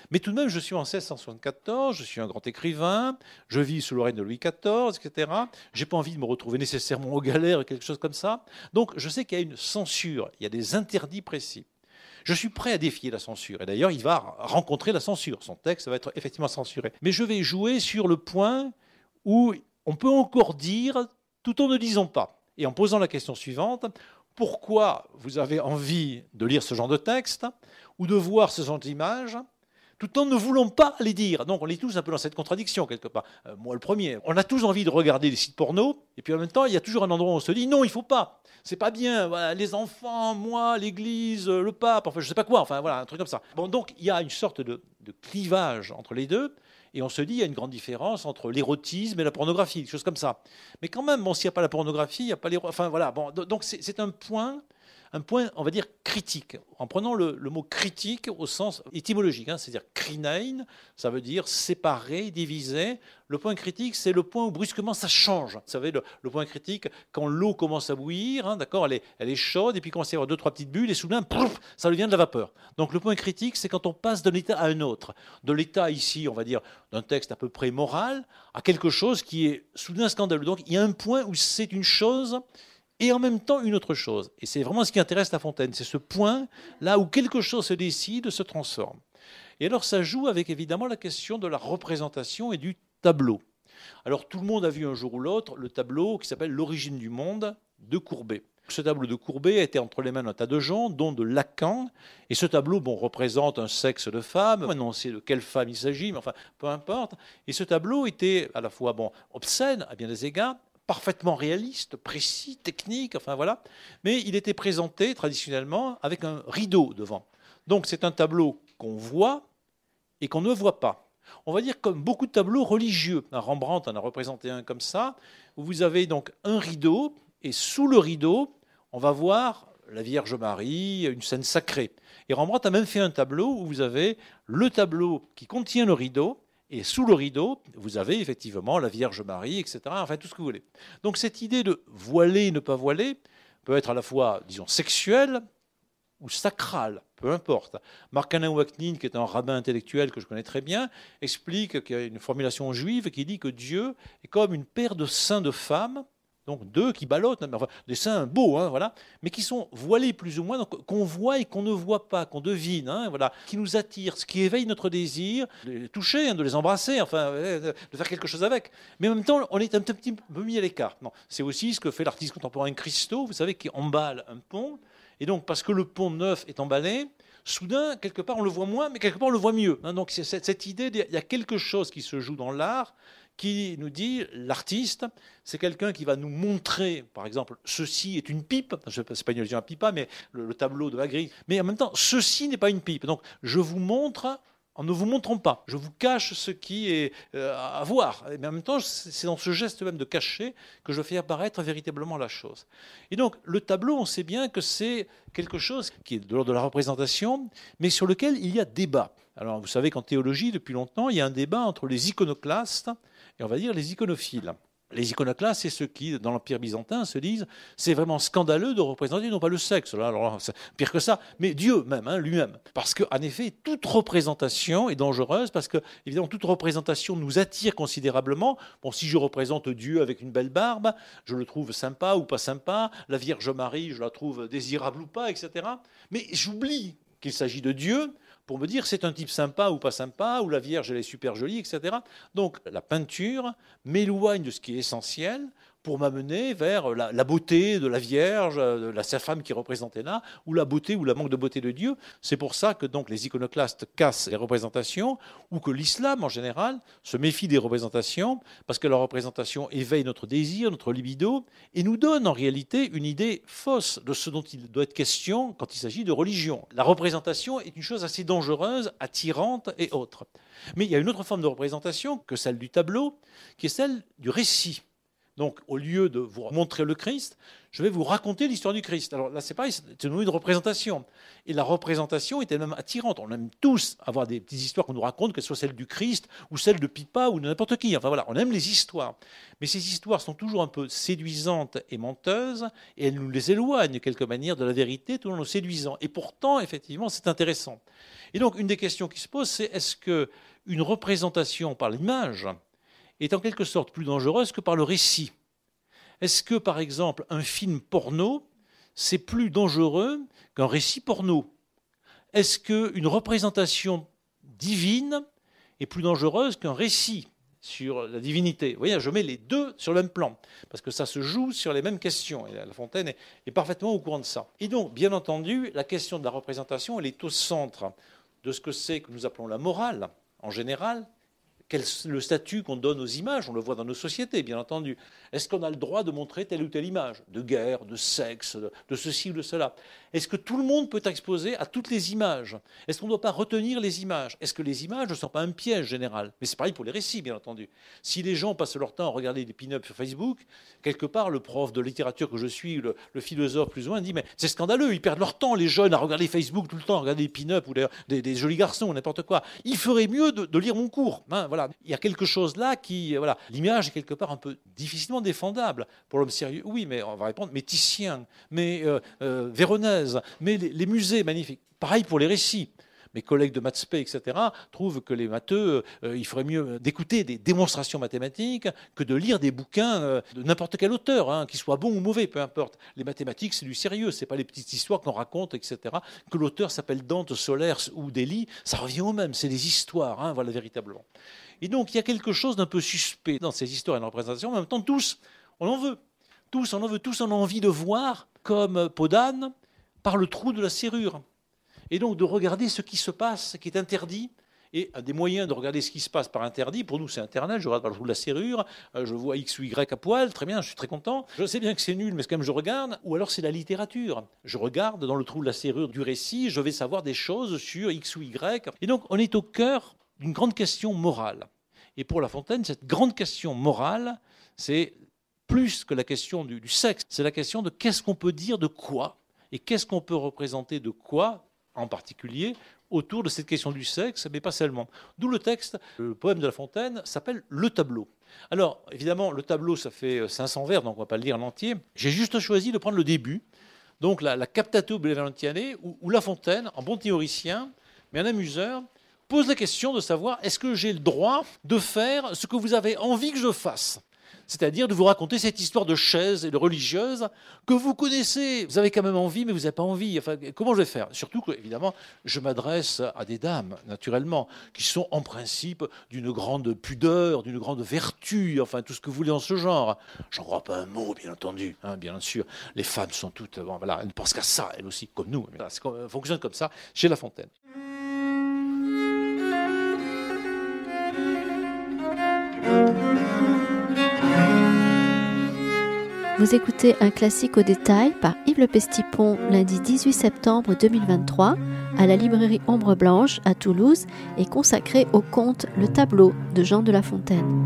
mais tout de même je suis en 1674, je suis un grand écrivain, je vis sous le règne de Louis XIV, etc. Je n'ai pas envie de me retrouver nécessairement aux galères, quelque chose comme ça. Donc je sais qu'il y a une censure, il y a des interdits précis. Je suis prêt à défier la censure. Et d'ailleurs, il va rencontrer la censure. Son texte va être effectivement censuré. Mais je vais jouer sur le point où on peut encore dire, tout en ne disant pas. Et en posant la question suivante, pourquoi vous avez envie de lire ce genre de texte ou de voir ce genre d'images tout en ne voulant pas les dire. Donc on est tous un peu dans cette contradiction quelque part. Moi le premier. On a tous envie de regarder des sites porno, et puis en même temps il y a toujours un endroit où on se dit non, il ne faut pas. C'est pas bien. Voilà, les enfants, moi, l'église, le pape, enfin je ne sais pas quoi, enfin voilà, un truc comme ça. Donc il y a une sorte de clivage entre les deux. Et on se dit, il y a une grande différence entre l'érotisme et la pornographie, des choses comme ça. Mais quand même, s'il n'y a pas la pornographie, il n'y a pas l'érotisme. Enfin, voilà. Donc c'est un point, on va dire, critique. En prenant le mot critique au sens étymologique, c'est-à-dire krinein, ça veut dire séparer, diviser. Le point critique, c'est le point où brusquement ça change. Vous savez, le point critique, quand l'eau commence à bouillir, d'accord, elle est chaude, et puis commence à y avoir 2-3 petites bulles, et soudain, pouf, ça devient de la vapeur. Donc le point critique, c'est quand on passe d'un état à un autre. De l'état ici, on va dire, d'un texte à peu près moral, à quelque chose qui est soudain scandaleux. Donc il y a un point où c'est une chose et en même temps une autre chose. Et c'est vraiment ce qui intéresse La Fontaine, c'est ce point là où quelque chose se décide, se transforme. Et alors ça joue avec évidemment la question de la représentation et du tableau. Alors tout le monde a vu un jour ou l'autre le tableau qui s'appelle L'origine du monde de Courbet. Ce tableau de Courbet a été entre les mains d'un tas de gens, dont de Lacan. Et ce tableau représente un sexe de femme. Maintenant, on sait de quelle femme il s'agit, mais enfin, peu importe. Et ce tableau était à la fois obscène, à bien des égards, parfaitement réaliste, précis, technique, enfin voilà. Mais il était présenté traditionnellement avec un rideau devant. Donc c'est un tableau qu'on voit et qu'on ne voit pas. On va dire comme beaucoup de tableaux religieux. Rembrandt en a représenté un comme ça, où vous avez donc un rideau, et sous le rideau, on va voir la Vierge Marie, une scène sacrée. Et Rembrandt a même fait un tableau où vous avez le tableau qui contient le rideau, et sous le rideau, vous avez effectivement la Vierge Marie, etc. Enfin, tout ce que vous voulez. Donc cette idée de voiler, ne pas voiler, peut être à la fois, disons, sexuelle ou sacrale, peu importe. Marc-Alain Ouaknin, qui est un rabbin intellectuel que je connais très bien, explique qu'il y a une formulation juive qui dit que Dieu est comme une paire de seins de femmes, donc deux qui ballottent, enfin, des seins beaux, voilà, mais qui sont voilés plus ou moins, donc qu'on voit et qu'on ne voit pas, qu'on devine, voilà, qui nous attirent, ce qui éveille notre désir, de les toucher, de les embrasser, enfin, de faire quelque chose avec. Mais en même temps, on est un petit peu mis à l'écart. C'est aussi ce que fait l'artiste contemporain Christo, vous savez, qui emballe un pont, et donc parce que le pont neuf est emballé, soudain, quelque part, on le voit moins, mais quelque part, on le voit mieux. Donc c'est cette idée, il y a quelque chose qui se joue dans l'art, qui nous dit, l'artiste, c'est quelqu'un qui va nous montrer, par exemple, ceci est une pipe, je ne sais pas une allusion à pipa, mais le tableau de Magritte, mais en même temps, ceci n'est pas une pipe. Donc, je vous montre en ne vous montrant pas. Je vous cache ce qui est à voir. Mais en même temps, c'est dans ce geste même de cacher que je fais apparaître véritablement la chose. Et donc, le tableau, on sait bien que c'est quelque chose qui est de l'ordre de la représentation, mais sur lequel il y a débat. Alors, vous savez qu'en théologie, depuis longtemps, il y a un débat entre les iconoclastes et on va dire les iconophiles. Les iconoclastes, c'est ceux qui, dans l'Empire byzantin, se disent c'est vraiment scandaleux de représenter non pas le sexe, là, alors c'est pire que ça, mais Dieu même, lui-même. Parce qu'en effet, toute représentation est dangereuse, parce que, évidemment, toute représentation nous attire considérablement. Bon, si je représente Dieu avec une belle barbe, je le trouve sympa ou pas sympa, la Vierge Marie, je la trouve désirable ou pas, etc. Mais j'oublie qu'il s'agit de Dieu, pour me dire c'est un type sympa ou pas sympa, ou la Vierge elle est super jolie, etc. Donc la peinture m'éloigne de ce qui est essentiel pour m'amener vers la beauté de la Vierge, de sa femme qui est représentée là, ou la beauté ou la manque de beauté de Dieu. C'est pour ça que donc les iconoclastes cassent les représentations, ou que l'islam en général se méfie des représentations, parce que la représentation éveille notre désir, notre libido, et nous donne en réalité une idée fausse de ce dont il doit être question quand il s'agit de religion. La représentation est une chose assez dangereuse, attirante et autre. Mais il y a une autre forme de représentation que celle du tableau, qui est celle du récit. Donc, au lieu de vous montrer le Christ, je vais vous raconter l'histoire du Christ. Alors là, c'est pareil, c'est une représentation. Et la représentation est elle-même attirante. On aime tous avoir des petites histoires qu'on nous raconte, qu'elles soient celles du Christ ou celles de Pippa ou de n'importe qui. Enfin voilà, on aime les histoires. Mais ces histoires sont toujours un peu séduisantes et menteuses, et elles nous les éloignent, quelque manière, de la vérité, tout en nous séduisant. Et pourtant, effectivement, c'est intéressant. Et donc, une des questions qui se pose, c'est est-ce qu'une représentation par l'image est en quelque sorte plus dangereuse que par le récit? Est-ce que, par exemple, un film porno, c'est plus dangereux qu'un récit porno? Est-ce qu'une représentation divine est plus dangereuse qu'un récit sur la divinité? Vous voyez, je mets les deux sur le même plan, parce que ça se joue sur les mêmes questions. Et La Fontaine est parfaitement au courant de ça. Et donc, bien entendu, la question de la représentation, elle est au centre de ce que c'est que nous appelons la morale, en général. Quel est le statut qu'on donne aux images? On le voit dans nos sociétés, bien entendu. Est-ce qu'on a le droit de montrer telle ou telle image? De guerre, de sexe, de ceci ou de cela? Est-ce que tout le monde peut être exposé à toutes les images? Est-ce qu'on ne doit pas retenir les images? Est-ce que les images ne sont pas un piège général? Mais c'est pareil pour les récits, bien entendu. Si les gens passent leur temps à regarder des pin-ups sur Facebook, quelque part, le prof de littérature que je suis, le philosophe plus ou moins, dit mais c'est scandaleux, ils perdent leur temps, les jeunes, à regarder Facebook tout le temps, à regarder des pin-ups ou des jolis garçons, n'importe quoi. Il ferait mieux de lire mon cours. Voilà. Il y a quelque chose là qui... Voilà. L'image est quelque part un peu difficilement défendable. Pour l'homme sérieux, oui, mais on va répondre, mais Titien, mais Véronèse, mais les musées magnifiques. Pareil pour les récits. Mes collègues de maths spé, etc., trouvent que les matheux, il ferait mieux d'écouter des démonstrations mathématiques que de lire des bouquins de n'importe quel auteur, qu'ils soient bons ou mauvais, peu importe. Les mathématiques, c'est du sérieux, c'est pas les petites histoires qu'on raconte, etc. Que l'auteur s'appelle Dante, Solers ou Delhi, ça revient au même, c'est des histoires, voilà, véritablement. Et donc, il y a quelque chose d'un peu suspect dans ces histoires et dans la représentation, mais en même temps, tous, on en veut. tous en envie de voir, comme Podane, par le trou de la serrure. Et donc de regarder ce qui se passe, qui est interdit. Et un des moyens de regarder ce qui se passe par interdit, pour nous c'est Internet, je regarde par le trou de la serrure, je vois X ou Y à poil, très bien, je suis très content. Je sais bien que c'est nul, mais quand même je regarde. Ou alors c'est la littérature. Je regarde dans le trou de la serrure du récit, je vais savoir des choses sur X ou Y. Et donc on est au cœur d'une grande question morale. Et pour La Fontaine, cette grande question morale, c'est plus que la question du sexe, c'est la question de qu'est-ce qu'on peut dire de quoi, et qu'est-ce qu'on peut représenter de quoi, en particulier, autour de cette question du sexe, mais pas seulement. D'où le texte, le poème de La Fontaine s'appelle « Le tableau ». Alors, évidemment, le tableau, ça fait 500 vers, donc on ne va pas le lire en entier. J'ai juste choisi de prendre le début, donc la Captatio Benevolentiane, où La Fontaine, en bon théoricien, mais en amuseur, pose la question de savoir est-ce que j'ai le droit de faire ce que vous avez envie que je fasse ? C'est-à-dire de vous raconter cette histoire de chaise et de religieuse que vous connaissez. Vous avez quand même envie, mais vous n'avez pas envie. Enfin, comment je vais faire ? Surtout que, évidemment, je m'adresse à des dames, naturellement, qui sont en principe d'une grande pudeur, d'une grande vertu, enfin, tout ce que vous voulez en ce genre. J'en crois pas un mot, bien entendu, hein, bien sûr. Les femmes sont toutes, bon, voilà, elles ne pensent qu'à ça, elles aussi, comme nous. Voilà, ça fonctionne comme ça chez La Fontaine. Vous écoutez un classique au détail par Yves Le Pestipon, lundi 18 septembre 2023, à la librairie Ombre Blanche à Toulouse et consacré au conte Le Tableau de Jean de La Fontaine.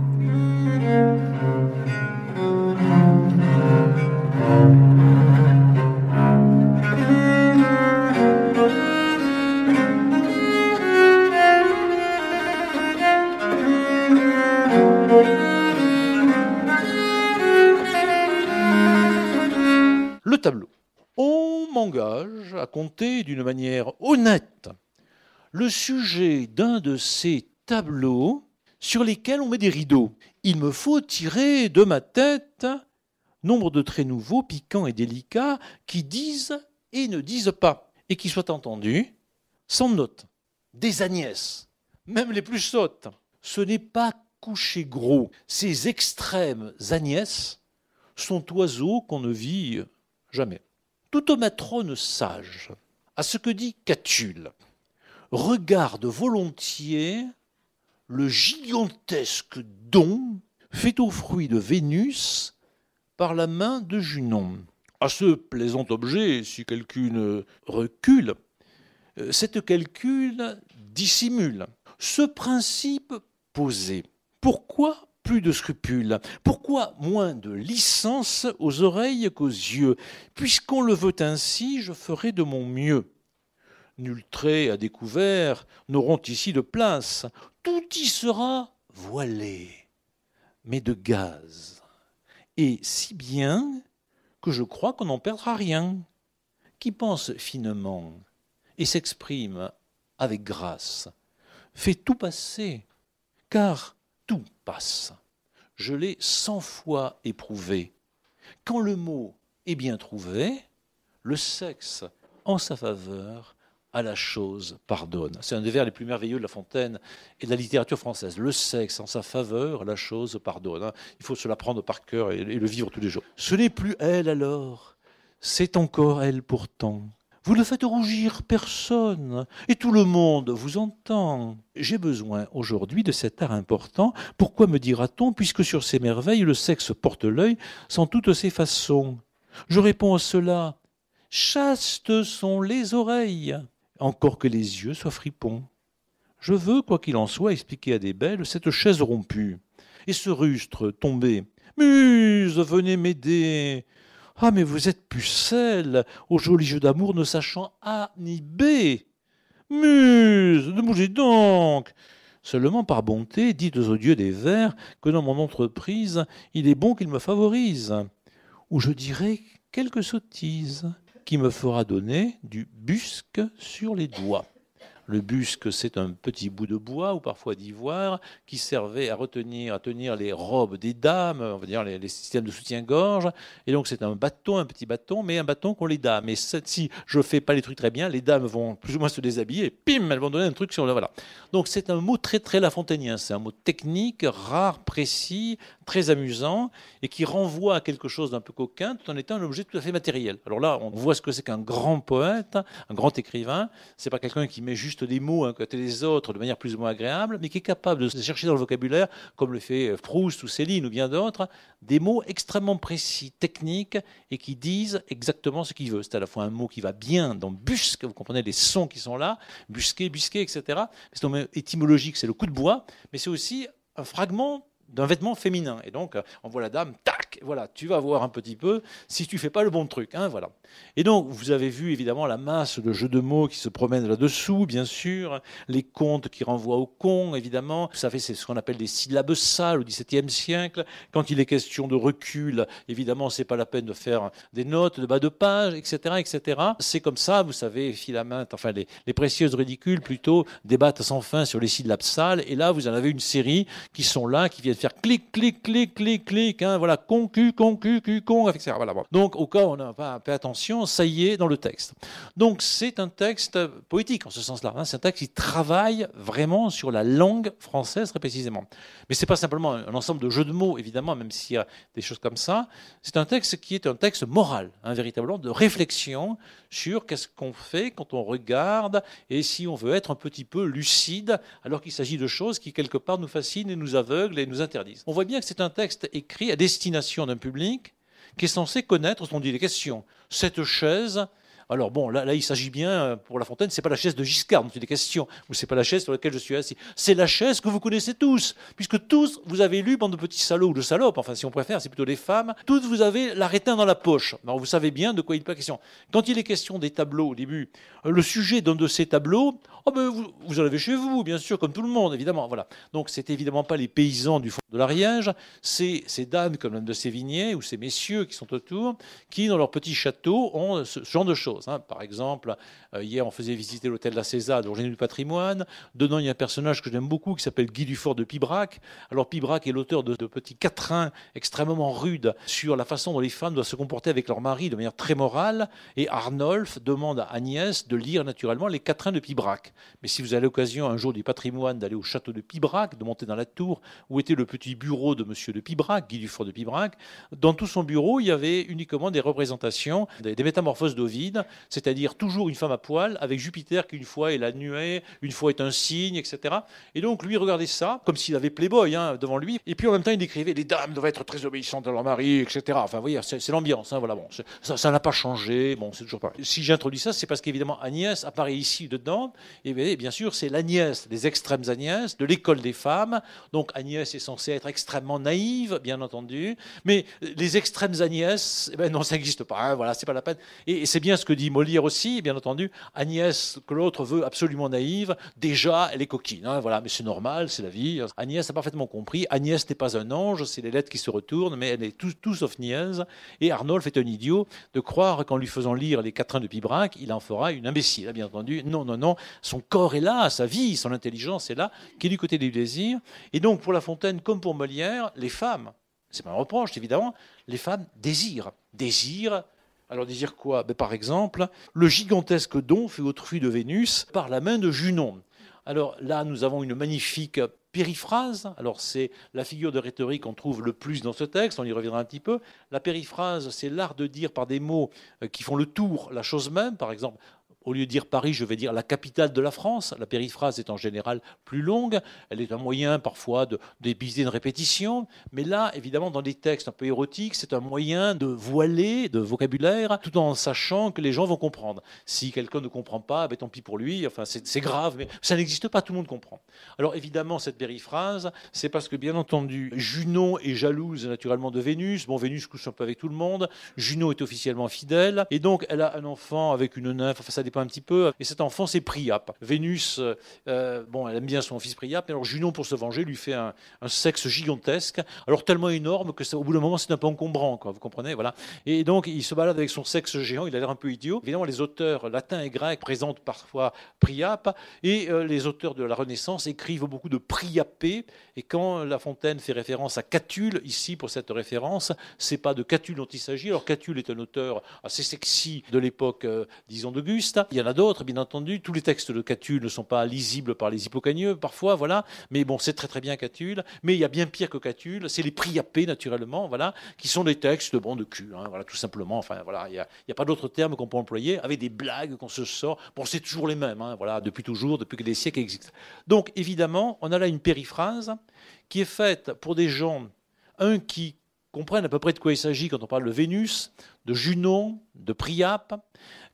Le tableau. On m'engage à compter d'une manière honnête le sujet d'un de ces tableaux sur lesquels on met des rideaux. Il me faut tirer de ma tête nombre de traits nouveaux, piquants et délicats, qui disent et ne disent pas, et qui soient entendus sans note. Des Agnès, même les plus sottes. Ce n'est pas coucher gros. Ces extrêmes Agnès sont oiseaux qu'on ne vit jamais. Toute matrone sage, à ce que dit Catulle, regarde volontiers le gigantesque don fait aux fruits de Vénus par la main de Junon. À ce plaisant objet, si quelqu'une recule, cette calcul dissimule. Ce principe posé, pourquoi plus de scrupules? Pourquoi moins de licence aux oreilles qu'aux yeux? Puisqu'on le veut ainsi, je ferai de mon mieux. Nul trait à découvert n'auront ici de place. Tout y sera voilé, mais de gaze. Et si bien que je crois qu'on n'en perdra rien. Qui pense finement et s'exprime avec grâce fait tout passer, car tout passe. Je l'ai 100 fois éprouvé. Quand le mot est bien trouvé, le sexe en sa faveur à la chose pardonne. C'est un des vers les plus merveilleux de La Fontaine et de la littérature française. Le sexe en sa faveur, la chose pardonne. Il faut se l'apprendre par cœur et le vivre tous les jours. Ce n'est plus elle alors, c'est encore elle pourtant. Vous ne faites rougir personne, et tout le monde vous entend. J'ai besoin aujourd'hui de cet art important. Pourquoi me dira-t-on, puisque sur ces merveilles, le sexe porte l'œil sans toutes ses façons? Je réponds à cela. Chastes sont les oreilles, encore que les yeux soient fripons. Je veux, quoi qu'il en soit, expliquer à des belles cette chaise rompue, et ce rustre tombé. Muse, venez m'aider. Ah, mais vous êtes pucelle, au joli jeu d'amour ne sachant A ni B. Muse, ne bougez donc. Seulement par bonté, dites aux dieux des vers que dans mon entreprise, il est bon qu'ils me favorisent. Ou je dirai quelque sottise qui me fera donner du busque sur les doigts. Le busque, c'est un petit bout de bois ou parfois d'ivoire qui servait à tenir les robes des dames, on va dire les systèmes de soutien-gorge. Et donc c'est un petit bâton, mais un bâton qu'ont les dames. Et si je ne fais pas les trucs très bien, les dames vont plus ou moins se déshabiller et pim, elles vont donner un truc sur le... Voilà. Donc c'est un mot très très lafontainien. C'est un mot technique, rare, précis, très amusant et qui renvoie à quelque chose d'un peu coquin tout en étant un objet tout à fait matériel. Alors là, on voit ce que c'est qu'un grand poète, un grand écrivain. C'est pas quelqu'un qui met juste des mots à côté des autres de manière plus ou moins agréable, mais qui est capable de chercher dans le vocabulaire, comme le fait Proust ou Céline ou bien d'autres, des mots extrêmement précis, techniques, et qui disent exactement ce qu'il veut. C'est à la fois un mot qui va bien dans busque, vous comprenez les sons qui sont là, busquer, busquer, etc. C'est un mot étymologique, c'est le coup de bois, mais c'est aussi un fragment d'un vêtement féminin. Et donc, on voit la dame, tac, voilà, tu vas voir un petit peu si tu fais pas le bon truc, hein, voilà. Et donc, vous avez vu évidemment la masse de jeux de mots qui se promènent là-dessous, bien sûr, les contes qui renvoient aux cons, évidemment. Vous savez, c'est ce qu'on appelle des syllabes sales au XVIIe siècle. Quand il est question de recul, évidemment, c'est pas la peine de faire des notes de bas de page, etc., etc. C'est comme ça, vous savez, Philaminte, enfin, les précieuses ridicules, plutôt, débattent sans fin sur les syllabes sales. Et là, vous en avez une série qui sont là, qui viennent faire clic, clic, clic, clic, clic, hein, voilà, con, cu, con, etc. Voilà, bon. Donc, au cas où on n'a pas fait attention, ça y est dans le texte. Donc, c'est un texte poétique en ce sens-là. Hein, c'est un texte qui travaille vraiment sur la langue française très précisément. Mais c'est pas simplement un ensemble de jeux de mots, évidemment, même s'il y a des choses comme ça. C'est un texte qui est un texte moral, hein, véritablement, de réflexion sur qu'est-ce qu'on fait quand on regarde et si on veut être un petit peu lucide, alors qu'il s'agit de choses qui, quelque part, nous fascinent et nous aveuglent et nous interdisent. On voit bien que c'est un texte écrit à destination d'un public qui est censé connaître ce dont il est question. Cette chaise, alors bon, là il s'agit bien, pour La Fontaine, c'est pas la chaise de Giscard dont il est question, ou c'est pas la chaise sur laquelle je suis assis. C'est la chaise que vous connaissez tous, puisque tous, vous avez lu, bande de petits salauds ou de salopes, enfin si on préfère, c'est plutôt les femmes, toutes vous avez l'arrêtin dans la poche. Alors vous savez bien de quoi il est pas question. Quand il est question des tableaux au début, le sujet d'un de ces tableaux, oh ben vous en avez chez vous, bien sûr, comme tout le monde, évidemment. Voilà. Donc c'est évidemment pas les paysans du fond de l'Ariège, c'est ces dames comme l'âme de Sévigné ou ces messieurs qui sont autour, qui dans leur petit château ont ce genre de choses. Hein. Par exemple, hier on faisait visiter l'hôtel de la César, l'origine du patrimoine. Dedans il y a un personnage que j'aime beaucoup qui s'appelle Guy Dufort de Pibrac. Alors Pibrac est l'auteur de petits quatrains extrêmement rudes sur la façon dont les femmes doivent se comporter avec leur mari de manière très morale. Et Arnolphe demande à Agnès de lire naturellement les quatrains de Pibrac. Mais si vous avez l'occasion un jour du patrimoine d'aller au château de Pibrac, de monter dans la tour où était le petit bureau de monsieur de Pibrac, Guy Dufort de Pibrac, dans tout son bureau, il y avait uniquement des représentations des métamorphoses d'Ovide, c'est-à-dire toujours une femme à poil avec Jupiter qui une fois est la nuée, une fois est un cygne, etc. Et donc lui regardait ça comme s'il avait Playboy devant lui. Et puis en même temps il décrivait les dames doivent être très obéissantes à leur mari, etc. Enfin vous voyez, c'est l'ambiance. Voilà, bon, ça n'a pas changé. Bon, c'est toujours pareil. Si j'introduis ça, c'est parce qu'évidemment Agnès apparaît ici dedans. Et bien sûr, c'est l'Agnès, les extrêmes Agnès, de l'école des femmes. Donc Agnès est censée être extrêmement naïve, bien entendu. Mais les extrêmes Agnès, non, ça n'existe pas. Hein, voilà, c'est pas la peine. Et c'est bien ce que dit Molière aussi, bien entendu. Agnès, que l'autre veut absolument naïve, déjà, elle est coquine. Hein, voilà, mais c'est normal, c'est la vie. Agnès a parfaitement compris. Agnès n'est pas un ange, c'est les lettres qui se retournent, mais elle est tout sauf niaise. Et Arnolphe est un idiot de croire qu'en lui faisant lire les quatrains de Pibrac, il en fera une imbécile. Bien entendu, non. Son corps est là, sa vie, son intelligence est là, qui est du côté du désir. Et donc, pour La Fontaine, comme pour Molière, les femmes, c'est pas un reproche, évidemment, les femmes désirent. Alors, désirent quoi? Par exemple, le gigantesque don fait autrefois de Vénus par la main de Junon. Alors là, nous avons une magnifique périphrase. Alors c'est la figure de rhétorique qu'on trouve le plus dans ce texte, on y reviendra un petit peu. La périphrase, c'est l'art de dire par des mots qui font le tour la chose même. Par exemple, au lieu de dire Paris, je vais dire la capitale de la France. La périphrase est en général plus longue. Elle est un moyen parfois d'épuiser une répétition. Mais là, évidemment, dans des textes un peu érotiques, c'est un moyen de voiler de vocabulaire tout en sachant que les gens vont comprendre. Si quelqu'un ne comprend pas, tant pis pour lui. Enfin, c'est grave, mais ça n'existe pas, tout le monde comprend. Alors évidemment, cette périphrase, c'est parce que, bien entendu, Junon est jalouse naturellement de Vénus. Bon, Vénus couche un peu avec tout le monde. Junon est officiellement fidèle. Et donc, elle a un enfant avec une nymphe. Enfin, ça dépend un petit peu. Et cet enfant, c'est Priape. Vénus, elle aime bien son fils Priape. Mais alors Junon, pour se venger, lui fait un sexe gigantesque. Alors tellement énorme que au bout d'un moment, c'est un peu encombrant, quoi. Vous comprenez, voilà. Et donc, il se balade avec son sexe géant. Il a l'air un peu idiot. Évidemment, les auteurs latins et grecs présentent parfois Priape. Et les auteurs de la Renaissance écrivent beaucoup de Priapé. Et quand La Fontaine fait référence à Catulle, ici, pour cette référence, c'est pas de Catulle dont il s'agit. Alors Catulle est un auteur assez sexy de l'époque, disons, d'Auguste. existent. Il y en a d'autres, bien entendu. Tous les textes de Catulle ne sont pas lisibles par les hippocagneux, parfois, voilà. Mais bon, c'est très très bien Catulle. Mais il y a bien pire que Catulle, c'est les priapés, naturellement, voilà, qui sont des textes de cul, hein, voilà, tout simplement. Enfin, voilà, il n'y a pas d'autre terme qu'on peut employer, avec des blagues qu'on se sort. Bon, c'est toujours les mêmes, hein, voilà, depuis toujours, depuis que des siècles existent. Donc, évidemment, on a là une périphrase qui est faite pour des gens, qui comprennent à peu près de quoi il s'agit quand on parle de Vénus, de Junon, de Priape,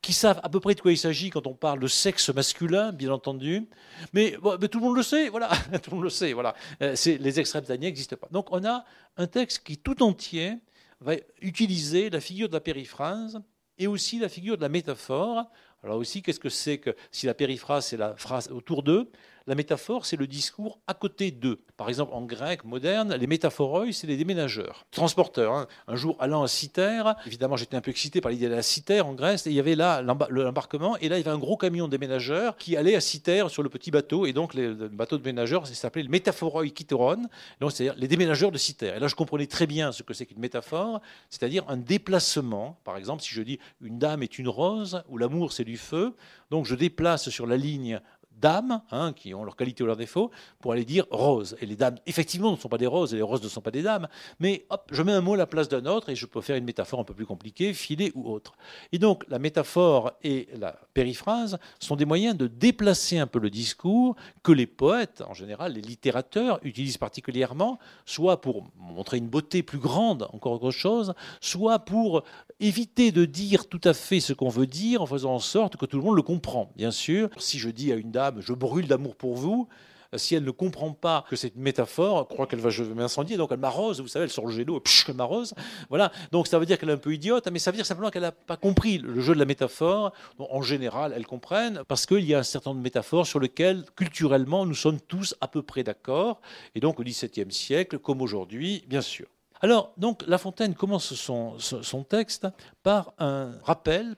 qui savent à peu près de quoi il s'agit quand on parle de sexe masculin, bien entendu. Mais, bon, mais tout le monde le sait, voilà. Tout le monde le sait, voilà. Les extrêmes derniers n'existent pas. Donc on a un texte qui tout entier va utiliser la figure de la périphrase et aussi la figure de la métaphore. Alors aussi, qu'est-ce que c'est que si la périphrase, c'est la phrase autour d'eux, la métaphore, c'est le discours à côté d'eux. Par exemple, en grec moderne, les métaphoroi, c'est les déménageurs, transporteurs. Hein. Un jour, allant à Cythère, évidemment, j'étais un peu excité par l'idée de la Cythère en Grèce, et il y avait là l'embarquement, et là, il y avait un gros camion de déménageurs qui allait à Cythère sur le petit bateau, et donc le bateau de déménageurs, ça s'appelait le métaphoroi kiteron, donc c'est-à-dire les déménageurs de Cythère. Et là, je comprenais très bien ce que c'est qu'une métaphore, c'est-à-dire un déplacement. Par exemple, si je dis une dame est une rose, ou l'amour c'est du feu, donc je déplace sur la ligne dames, hein, qui ont leurs qualités ou leurs défauts, pour aller dire rose. Et les dames, effectivement, ne sont pas des roses, et les roses ne sont pas des dames, mais hop, je mets un mot à la place d'un autre, et je peux faire une métaphore un peu plus compliquée, filet ou autre. Et donc, la métaphore et la périphrase sont des moyens de déplacer un peu le discours que les poètes, en général, les littérateurs, utilisent particulièrement, soit pour montrer une beauté plus grande, encore autre chose, soit pour éviter de dire tout à fait ce qu'on veut dire, en faisant en sorte que tout le monde le comprend. Bien sûr, si je dis à une dame, je brûle d'amour pour vous, si elle ne comprend pas que c'est une métaphore, elle croit qu'elle va m'incendier, donc elle m'arrose, vous savez, elle sort le jet d'eau, elle m'arrose. Voilà. Donc ça veut dire qu'elle est un peu idiote, mais ça veut dire simplement qu'elle n'a pas compris le jeu de la métaphore. Donc, en général, elles comprennent, parce qu'il y a un certain nombre de métaphores sur lesquelles, culturellement, nous sommes tous à peu près d'accord. Et donc au XVIIe siècle, comme aujourd'hui, bien sûr. Alors, donc, La Fontaine commence son texte par un rappel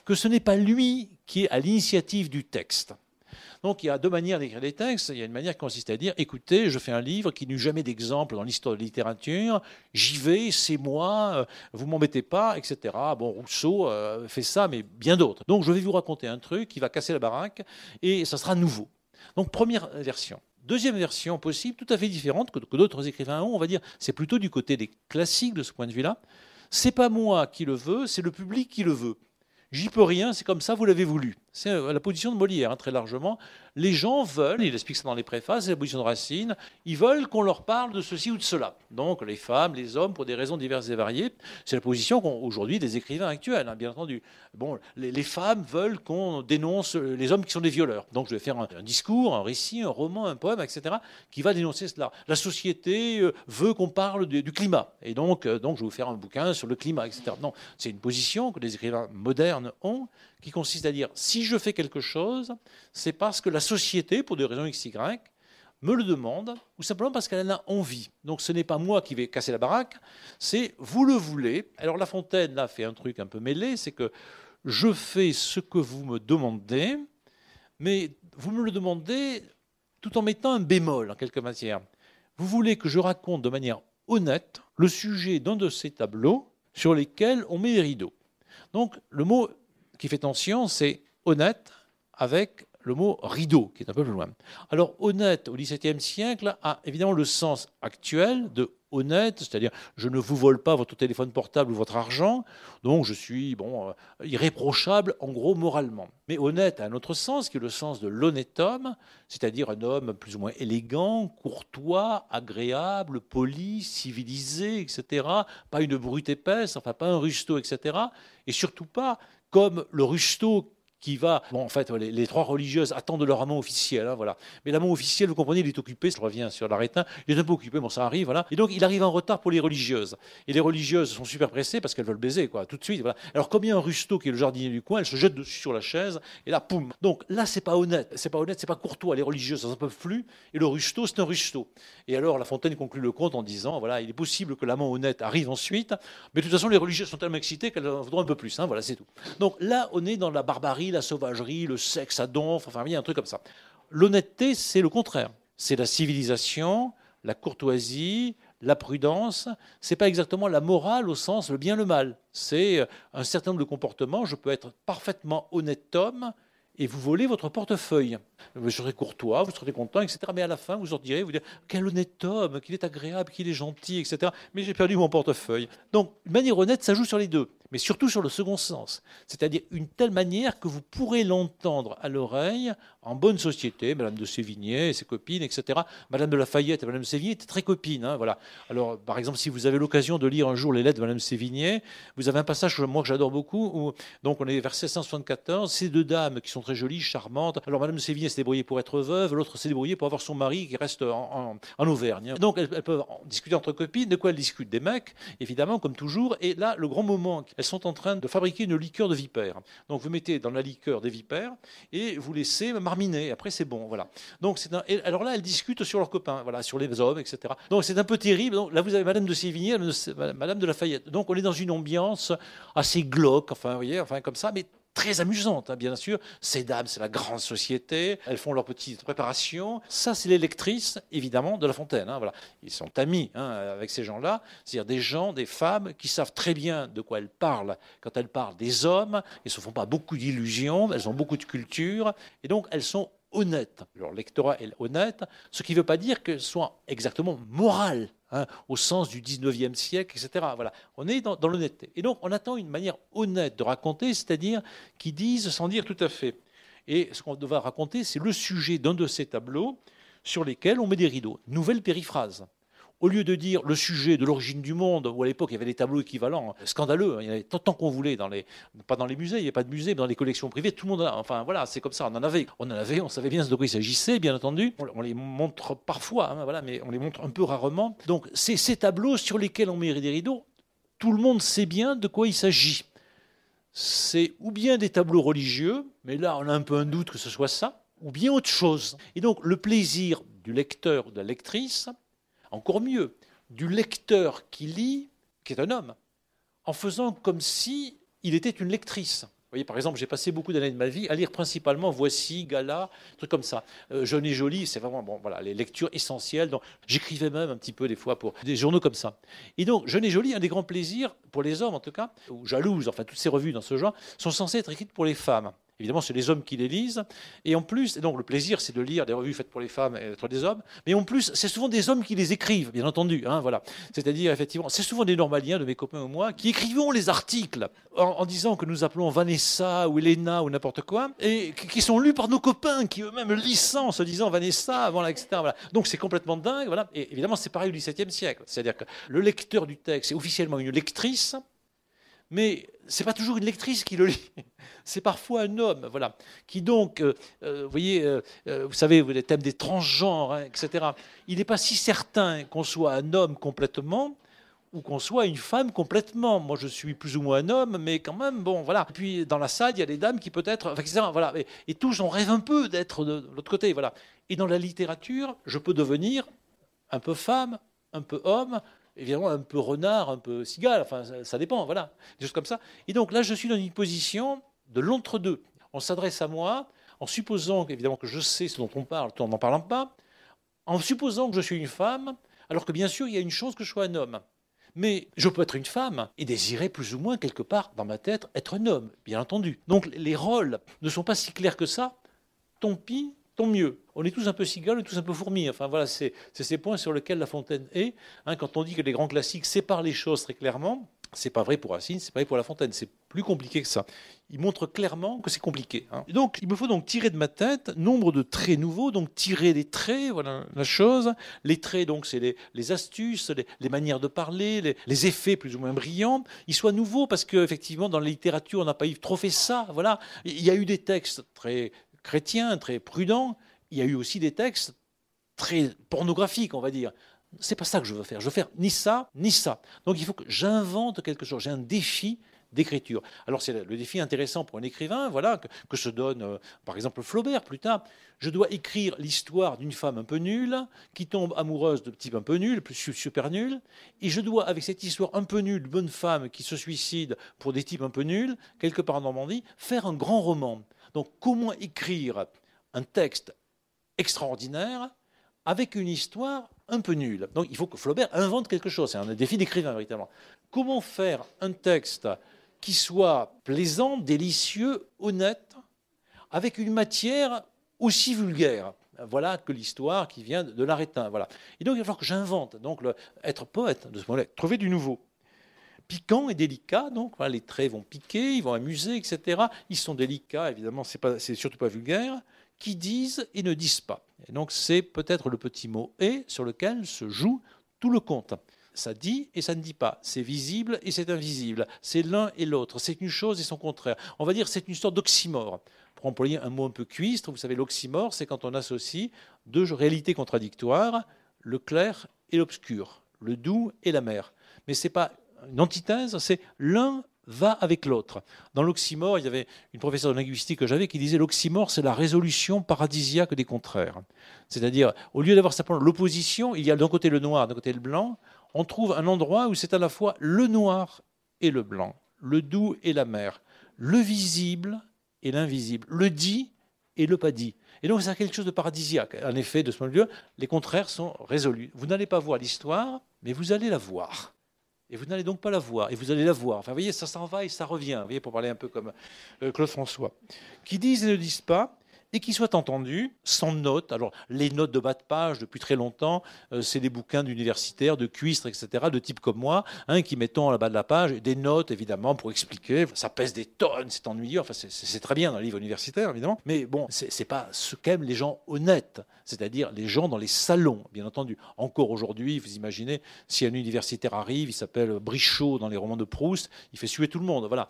que ce n'est pas lui qui est à l'initiative du texte. Donc il y a deux manières d'écrire des textes. Il y a une manière qui consiste à dire, écoutez, je fais un livre qui n'eut jamais d'exemple dans l'histoire de la littérature, j'y vais, c'est moi, vous m'embêtez pas, etc. Bon, Rousseau fait ça, mais bien d'autres. Donc je vais vous raconter un truc qui va casser la baraque, et ça sera nouveau. Donc première version. Deuxième version possible, tout à fait différente que d'autres écrivains ont, on va dire, c'est plutôt du côté des classiques de ce point de vue-là. C'est pas moi qui le veux, c'est le public qui le veut. J'y peux rien, c'est comme ça, vous l'avez voulu. C'est la position de Molière, hein, très largement. Les gens veulent, il explique ça dans les préfaces, c'est la position de Racine, ils veulent qu'on leur parle de ceci ou de cela. Donc les femmes, les hommes, pour des raisons diverses et variées, c'est la position aujourd'hui des écrivains actuels, hein, bien entendu. Bon, les femmes veulent qu'on dénonce les hommes qui sont des violeurs. Donc je vais faire un discours, un récit, un roman, un poème, etc., qui va dénoncer cela. La société veut qu'on parle du climat. Et donc je vais vous faire un bouquin sur le climat, etc. Non, c'est une position que les écrivains modernes ont, qui consiste à dire, si je fais quelque chose, c'est parce que la société, pour des raisons XY, me le demande, ou simplement parce qu'elle en a envie. Donc ce n'est pas moi qui vais casser la baraque, c'est vous le voulez. Alors La Fontaine, là, fait un truc un peu mêlé, c'est que je fais ce que vous me demandez, mais vous me le demandez tout en mettant un bémol, en quelque matière. Vous voulez que je raconte de manière honnête le sujet d'un de ces tableaux sur lesquels on met des rideaux. Donc le mot qui fait tension, c'est honnête avec le mot rideau, qui est un peu plus loin. Alors honnête au XVIIe siècle a évidemment le sens actuel de honnête, c'est-à-dire je ne vous vole pas votre téléphone portable ou votre argent, donc je suis irréprochable en gros moralement. Mais honnête a un autre sens, qui est le sens de l'honnête homme, c'est-à-dire un homme plus ou moins élégant, courtois, agréable, poli, civilisé, etc. Pas une brute épaisse, enfin pas un rusto, etc. Et surtout pas comme le rusto qui va... Bon, en fait, les trois religieuses attendent leur amant officiel, hein, voilà. Mais l'amant officiel, vous comprenez, il est occupé, je reviens sur l'arétin, il est un peu occupé, bon, ça arrive, voilà. Et donc, il arrive en retard pour les religieuses. Et les religieuses sont super pressées parce qu'elles veulent baiser, quoi, tout de suite, voilà. Alors, comme il y a un rusto qui est le jardinier du coin, elle se jette dessus sur la chaise, et là, poum. Donc, là, c'est pas honnête, c'est pas courtois. Les religieuses, ça ne peuvent plus, et le rusto, c'est un rusto. Et alors, La Fontaine conclut le conte en disant, voilà, il est possible que l'amant honnête arrive ensuite, mais de toute façon, les religieuses sont tellement excitées qu'elles en voudront un peu plus, hein, voilà, c'est tout. Donc, là, on est dans la barbarie, la sauvagerie, le sexe à donf, enfin, il y a un truc comme ça. L'honnêteté, c'est le contraire. C'est la civilisation, la courtoisie, La prudence, c'est pas exactement la morale au sens le bien le mal. C'est un certain nombre de comportements. Je peux être parfaitement honnête homme et vous volez votre portefeuille. Vous serez courtois, vous serez content, etc. Mais à la fin, vous sortirez, vous direz quel honnête homme, qu'il est agréable, qu'il est gentil, etc. Mais j'ai perdu mon portefeuille. Donc, de manière honnête, ça joue sur les deux, mais surtout sur le second sens. C'est-à-dire une telle manière que vous pourrez l'entendre à l'oreille en bonne société. Madame de Sévigné et ses copines, etc. Madame de Lafayette et Madame de Sévigné étaient très copines. Hein, voilà. Alors, par exemple, si vous avez l'occasion de lire un jour les lettres de Madame de Sévigné, vous avez un passage, moi, que j'adore beaucoup, où donc on est vers 1674, ces deux dames qui sont très jolies, charmantes. Alors, Madame de Sévigné s'est débrouillée pour être veuve, l'autre s'est débrouillée pour avoir son mari qui reste en Auvergne. Donc, elles peuvent discuter entre copines. De quoi elles discutent? Des mecs, évidemment, comme toujours. Et là, le grand moment, elles sont en train de fabriquer une liqueur de vipère. Donc, vous mettez dans la liqueur des vipères et vous laissez marminer. Après, c'est bon, voilà. Donc, et alors là, elles discutent sur leurs copains, voilà, sur les hommes, etc. Donc, c'est un peu terrible. Donc, là, vous avez Madame de Sévigné, Madame de Lafayette. Donc, on est dans une ambiance assez glauque, enfin, vous voyez, enfin, comme ça, mais très amusante, hein, bien sûr. Ces dames, c'est la grande société. Elles font leur petite préparation. Ça, c'est les lectrices, évidemment, de La Fontaine. Hein, voilà. Ils sont amis hein, avec ces gens-là. C'est-à-dire des gens, des femmes qui savent très bien de quoi elles parlent quand elles parlent des hommes. Elles ne se font pas beaucoup d'illusions. Elles ont beaucoup de culture. Et donc, elles sont honnêtes. Leur lectorat est honnête, ce qui ne veut pas dire qu'elles soient exactement morales. Hein, au sens du 19e siècle, etc. Voilà. On est dans l'honnêteté. Et donc, on attend une manière honnête de raconter, c'est-à-dire qui disent sans dire tout à fait. Et ce qu'on va raconter, c'est le sujet d'un de ces tableaux sur lesquels on met des rideaux. Nouvelle périphrase. Au lieu de dire le sujet de l'origine du monde, où à l'époque il y avait des tableaux équivalents, scandaleux, il y en avait tant qu'on voulait, pas dans les musées, il n'y a pas de musée, mais dans les collections privées, tout le monde, enfin voilà, c'est comme ça, on savait bien de quoi il s'agissait, bien entendu, on les montre parfois, hein, voilà, mais on les montre un peu rarement. Donc c'est ces tableaux sur lesquels on met des rideaux, tout le monde sait bien de quoi il s'agit. C'est ou bien des tableaux religieux, mais là on a un peu un doute que ce soit ça, ou bien autre chose. Et donc le plaisir du lecteur ou de la lectrice, encore mieux, du lecteur qui lit, qui est un homme, en faisant comme si il était une lectrice. Vous voyez, par exemple, j'ai passé beaucoup d'années de ma vie à lire principalement Voici, Gala, trucs comme ça. Jeune et jolie, c'est vraiment bon, voilà, les lectures essentielles. Donc, j'écrivais même un petit peu des fois pour des journaux comme ça. Et donc, Jeune et jolie, un des grands plaisirs, pour les hommes en tout cas, ou Jalouse, enfin toutes ces revues dans ce genre, sont censées être écrites pour les femmes. Évidemment, c'est les hommes qui les lisent. Et en plus, donc le plaisir, c'est de lire des revues faites pour les femmes et d'être des hommes. Mais en plus, c'est souvent des hommes qui les écrivent, bien entendu. Hein, voilà. C'est-à-dire, effectivement, c'est souvent des normaliens de mes copains ou moi qui écrivons les articles en disant que nous appelons Vanessa ou Elena ou n'importe quoi, et qui sont lus par nos copains qui eux-mêmes lisent ça en se disant Vanessa, avant là, etc. Voilà. Donc c'est complètement dingue. Voilà. Et évidemment, c'est pareil au XVIIe siècle. C'est-à-dire que le lecteur du texte est officiellement une lectrice, mais ce n'est pas toujours une lectrice qui le lit. C'est parfois un homme, voilà, qui donc, vous voyez, vous savez, les thèmes des transgenres, hein, etc. Il n'est pas si certain qu'on soit un homme complètement ou qu'on soit une femme complètement. Moi, je suis plus ou moins un homme, mais quand même, bon, voilà. Et puis, dans la salle, il y a des dames qui peut-être, enfin, etc. Voilà. Et tous, on rêve un peu d'être de l'autre côté, voilà. Et dans la littérature, je peux devenir un peu femme, un peu homme, évidemment un peu renard, un peu cigale, enfin ça dépend, voilà, des choses comme ça. Et donc là, je suis dans une position de l'entre-deux. On s'adresse à moi en supposant évidemment que je sais ce dont on parle, tout en n'en parlant pas, en supposant que je suis une femme, alors que bien sûr, il y a une chance que je sois un homme. Mais je peux être une femme et désirer plus ou moins quelque part dans ma tête être un homme, bien entendu. Donc les rôles ne sont pas si clairs que ça, tant pis, tant mieux. On est tous un peu cigales, on est tous un peu fourmis. Enfin voilà, c'est ces points sur lesquels La Fontaine est. Hein, quand on dit que les grands classiques séparent les choses très clairement, c'est pas vrai pour Racine, c'est pas vrai pour La Fontaine. C'est plus compliqué que ça. Il montre clairement que c'est compliqué. Hein. Et donc, il me faut donc tirer de ma tête nombre de traits nouveaux. Donc tirer les traits, voilà la chose. Les traits, donc, c'est les astuces, les manières de parler, les effets plus ou moins brillants. Ils soient nouveaux parce qu'effectivement, dans la littérature, on n'a pas trop fait ça. Voilà. Il y a eu des textes très chrétiens, très prudents. Il y a eu aussi des textes très pornographiques, on va dire. C'est pas ça que je veux faire. Je veux faire ni ça, ni ça. Donc il faut que j'invente quelque chose. J'ai un défi d'écriture. Alors c'est le défi intéressant pour un écrivain, voilà, que se donne par exemple Flaubert plus tard. Je dois écrire l'histoire d'une femme un peu nulle, qui tombe amoureuse de type un peu nul, plus super nul, et je dois, avec cette histoire un peu nulle, bonne femme qui se suicide pour des types un peu nuls, quelque part en Normandie, faire un grand roman. Donc comment écrire un texte extraordinaire avec une histoire un peu nul. Donc il faut que Flaubert invente quelque chose. C'est un défi d'écrivain, véritablement. Comment faire un texte qui soit plaisant, délicieux, honnête, avec une matière aussi vulgaire, voilà, que l'histoire qui vient de l'Arétin. Voilà. Et donc il va falloir que j'invente, donc être poète de ce moment-là, trouver du nouveau. Piquant et délicat, donc voilà, les traits vont piquer, ils vont amuser, etc. Ils sont délicats, évidemment, c'est surtout pas vulgaire, qui disent et ne disent pas. Et donc c'est peut-être le petit mot « et » sur lequel se joue tout le conte. Ça dit et ça ne dit pas. C'est visible et c'est invisible. C'est l'un et l'autre. C'est une chose et son contraire. On va dire c'est une sorte d'oxymore. Pour employer un mot un peu cuistre, vous savez, l'oxymore, c'est quand on associe deux réalités contradictoires, le clair et l'obscur, le doux et l'amer. Mais ce n'est pas une antithèse, c'est l'un va avec l'autre. Dans l'oxymore, il y avait une professeure de linguistique que j'avais qui disait l'oxymore, c'est la résolution paradisiaque des contraires. C'est-à-dire, au lieu d'avoir simplement l'opposition, il y a d'un côté le noir, d'un côté le blanc, on trouve un endroit où c'est à la fois le noir et le blanc, le doux et l'amer, le visible et l'invisible, le dit et le pas dit. Et donc, c'est quelque chose de paradisiaque. En effet, de ce point de vue, les contraires sont résolus. Vous n'allez pas voir l'histoire, mais vous allez la voir. Et vous n'allez donc pas la voir, et vous allez la voir. Enfin, vous voyez, ça s'en va et ça revient. Vous voyez, pour parler un peu comme Claude François. Qui disent et ne disent pas, et qui soient entendus sans notes. Alors, les notes de bas de page, depuis très longtemps, c'est des bouquins d'universitaires, de cuistres, etc., de types comme moi, qui mettons à la bas de la page des notes, évidemment, pour expliquer. Ça pèse des tonnes, c'est ennuyeux. Enfin, c'est très bien dans les livres universitaires, évidemment. Mais bon, c'est pas ce qu'aiment les gens honnêtes, c'est-à-dire les gens dans les salons, bien entendu. Encore aujourd'hui, vous imaginez, si un universitaire arrive, il s'appelle Brichot dans les romans de Proust, il fait suer tout le monde. Voilà,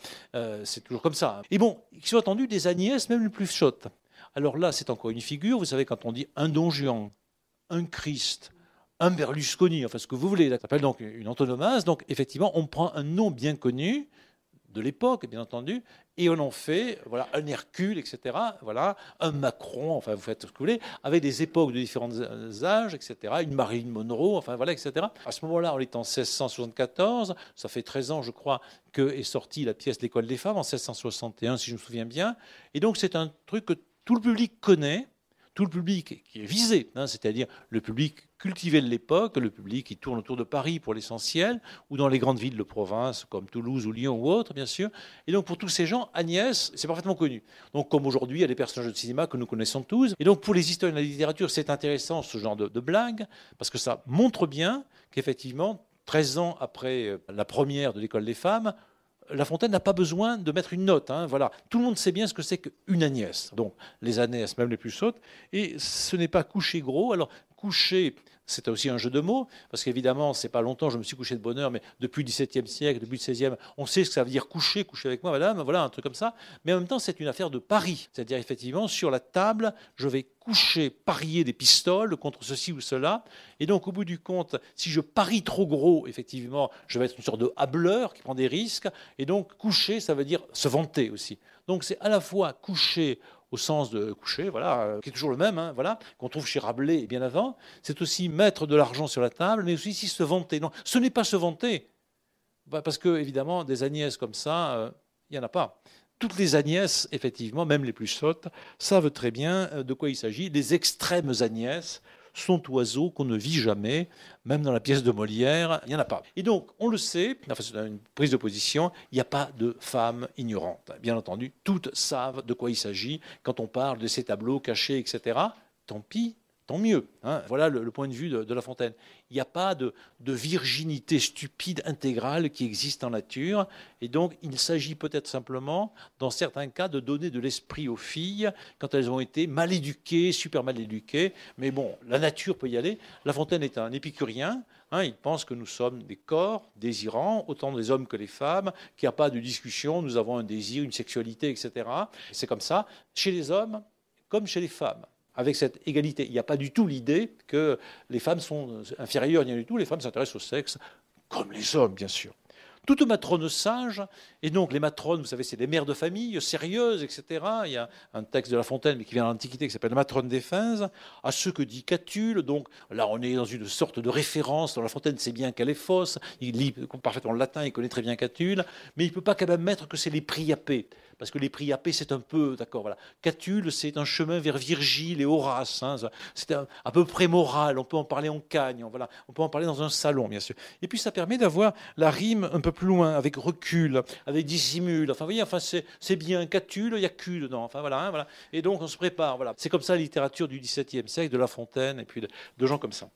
c'est toujours comme ça. Et bon, qui sont entendus des Agnès, même les plus chottes. Alors là, c'est encore une figure. Vous savez, quand on dit un Don Juan, un Christ, un Berlusconi, enfin ce que vous voulez, ça s'appelle donc une antonomase. Donc effectivement, on prend un nom bien connu de l'époque, bien entendu, et on en fait voilà, un Hercule, etc., voilà, un Macron, enfin vous faites ce que vous voulez, avec des époques de différents âges, etc., une Marilyn Monroe, enfin voilà, etc. À ce moment-là, on est en 1674, ça fait 13 ans, je crois, que est sortie la pièce L'École des femmes, en 1661, si je me souviens bien, et donc c'est un truc que tout le public connaît, tout le public qui est visé, c'est-à-dire le public cultivé de l'époque, le public qui tourne autour de Paris pour l'essentiel, ou dans les grandes villes de province comme Toulouse ou Lyon ou autres, bien sûr. Et donc pour tous ces gens, Agnès, c'est parfaitement connu. Donc comme aujourd'hui, il y a des personnages de cinéma que nous connaissons tous. Et donc pour les historiens de la littérature, c'est intéressant ce genre de blague, parce que ça montre bien qu'effectivement, 13 ans après la première de l'École des femmes, La Fontaine n'a pas besoin de mettre une note. Voilà. Tout le monde sait bien ce que c'est qu'une Agnès. Donc, les Agnès, même les plus sottes. Et ce n'est pas coucher gros. Alors, coucher, c'est aussi un jeu de mots, parce qu'évidemment, c'est pas longtemps, je me suis couché de bonne heure, mais depuis le XVIIe siècle, depuis le XVIe, on sait ce que ça veut dire coucher avec moi, madame, voilà, un truc comme ça. Mais en même temps, c'est une affaire de pari. C'est-à-dire, effectivement, sur la table, je vais coucher, parier des pistoles contre ceci ou cela. Et donc, au bout du compte, si je parie trop gros, effectivement, je vais être une sorte de hableur qui prend des risques. Et donc, coucher, ça veut dire se vanter aussi. Donc, c'est à la fois coucher au sens de coucher, voilà, qui est toujours le même, voilà, qu'on trouve chez Rabelais et bien avant. C'est aussi mettre de l'argent sur la table, mais aussi se vanter. Non, ce n'est pas se vanter, parce que, évidemment, des Agnès comme ça, il n'y en a pas. Toutes les Agnès, effectivement, même les plus sottes, savent très bien de quoi il s'agit. Les extrêmes Agnès sont oiseaux qu'on ne vit jamais, même dans la pièce de Molière, il n'y en a pas. Et donc, on le sait, enfin, c'est une prise de position, il n'y a pas de femmes ignorantes. Bien entendu, toutes savent de quoi il s'agit quand on parle de ces tableaux cachés, etc. Tant pis, tant mieux. Voilà le point de vue de La Fontaine. Il n'y a pas de virginité stupide intégrale qui existe en nature. Et donc, il s'agit peut-être simplement, dans certains cas, de donner de l'esprit aux filles quand elles ont été mal éduquées, super mal éduquées. Mais bon, la nature peut y aller. La Fontaine est un épicurien. Il pense que nous sommes des corps désirants, autant les hommes que les femmes, qu'il n'y a pas de discussion, nous avons un désir, une sexualité, etc. C'est comme ça, chez les hommes comme chez les femmes. Avec cette égalité. Il n'y a pas du tout l'idée que les femmes sont inférieures, rien du tout. Les femmes s'intéressent au sexe, comme les hommes, bien sûr. Toute matrone sage, et donc les matrones, vous savez, c'est des mères de famille sérieuses, etc. Il y a un texte de La Fontaine, mais qui vient de l'Antiquité, qui s'appelle « La matrone des Fins », à ce que dit Catulle. Donc là, on est dans une sorte de référence. Dans La Fontaine, c'est bien qu'elle est fausse. Il lit parfaitement le latin, il connaît très bien Catulle, mais il ne peut pas quand même mettre que c'est les priapés. parce que les Priapés, c'est un peu, d'accord, voilà. Catulle, c'est un chemin vers Virgile et Horace, hein, c'est à peu près moral, on peut en parler en cagne, voilà. On peut en parler dans un salon, bien sûr. Et puis ça permet d'avoir la rime un peu plus loin, avec recul, avec dissimule, enfin, vous voyez, enfin, c'est bien, Catulle, il y a cul dedans, enfin, voilà, hein, voilà. Et donc, on se prépare, voilà. C'est comme ça la littérature du XVIIe siècle, de La Fontaine, et puis de gens comme ça.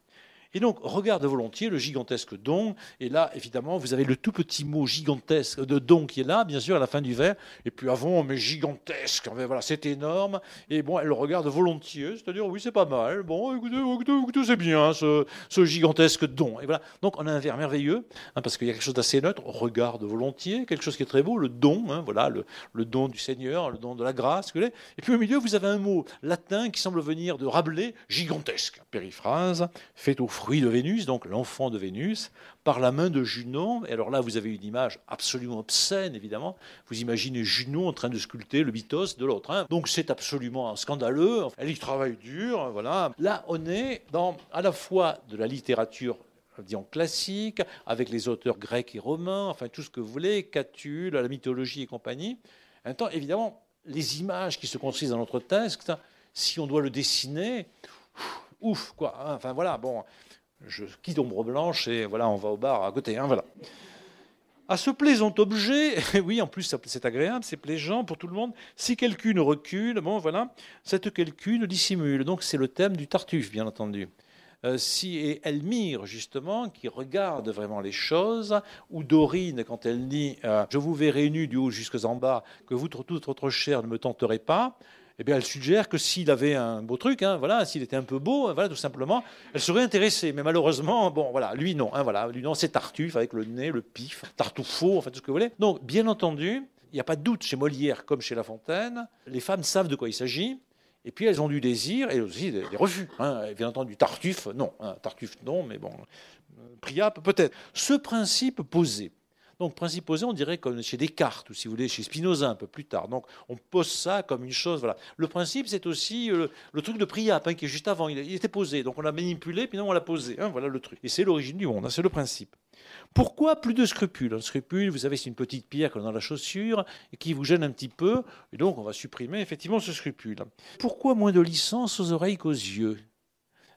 Et donc, regarde volontiers le gigantesque don. Et là, évidemment, vous avez le tout petit mot gigantesque de don qui est là, bien sûr, à la fin du vers. Et puis avant, mais gigantesque, voilà, c'est énorme. Et bon, elle le regarde volontiers, c'est-à-dire, oui, c'est pas mal. Bon, écoutez, c'est bien, ce gigantesque don. Et voilà. Donc, on a un vers merveilleux, hein, parce qu'il y a quelque chose d'assez neutre. On regarde volontiers, quelque chose qui est très beau, le don, hein, voilà, le don du Seigneur, le don de la grâce. Et puis au milieu, vous avez un mot latin qui semble venir de Rabelais, gigantesque. Périphrase, fait au fruit de Vénus, donc l'enfant de Vénus, par la main de Junon. Et alors là, vous avez une image absolument obscène, évidemment. Vous imaginez Junon en train de sculpter le bitos de l'autre. Hein. Donc c'est absolument scandaleux. Elle y travaille dur, voilà. Là, on est dans à la fois de la littérature, disons, classique, avec les auteurs grecs et romains, enfin tout ce que vous voulez, Catulle, la mythologie et compagnie. En même temps, évidemment, les images qui se construisent dans notre texte, si on doit le dessiner, ouf, quoi. Hein. Enfin voilà, bon, je quitte Ombre Blanche et voilà, on va au bar à côté. Hein, voilà. À ce plaisant objet, oui, en plus c'est agréable, c'est plaisant pour tout le monde. Si quelqu'une recule, bon voilà, cette quelqu'une dissimule. Donc c'est le thème du Tartuffe, bien entendu. Et Elmire, justement, qui regarde vraiment les choses, ou Dorine, quand elle dit je vous verrai nu du haut jusqu'en bas, que vous, toute votre chair ne me tenterait pas. Eh bien, elle suggère que s'il avait un beau truc, hein, voilà, s'il était un peu beau, hein, voilà, tout simplement, elle serait intéressée. Mais malheureusement, bon, voilà, lui non, hein, voilà, lui non, c'est Tartuffe avec le nez, le pif, Tartuffo, enfin tout ce que vous voulez. Donc, bien entendu, il n'y a pas de doute chez Molière comme chez La Fontaine, les femmes savent de quoi il s'agit. Et puis elles ont du désir et aussi des refus. Hein. Bien entendu, Tartuffe, non. Hein, Tartuffe, non, mais bon, Priape, peut-être. Ce principe posé. Donc, principe posé, on dirait comme chez Descartes, ou si vous voulez, chez Spinoza un peu plus tard. Donc, on pose ça comme une chose. Voilà. Le principe, c'est aussi le truc de Priape, hein, qui est juste avant. Il était posé. Donc, on l'a manipulé, puis non, on l'a posé. Hein, voilà le truc. Et c'est l'origine du monde. Hein, c'est le principe. Pourquoi plus de scrupules? Un scrupule, vous savez, c'est une petite pierre qu'on a dans la chaussure et qui vous gêne un petit peu. Et donc, on va supprimer effectivement ce scrupule. Pourquoi moins de licence aux oreilles qu'aux yeux?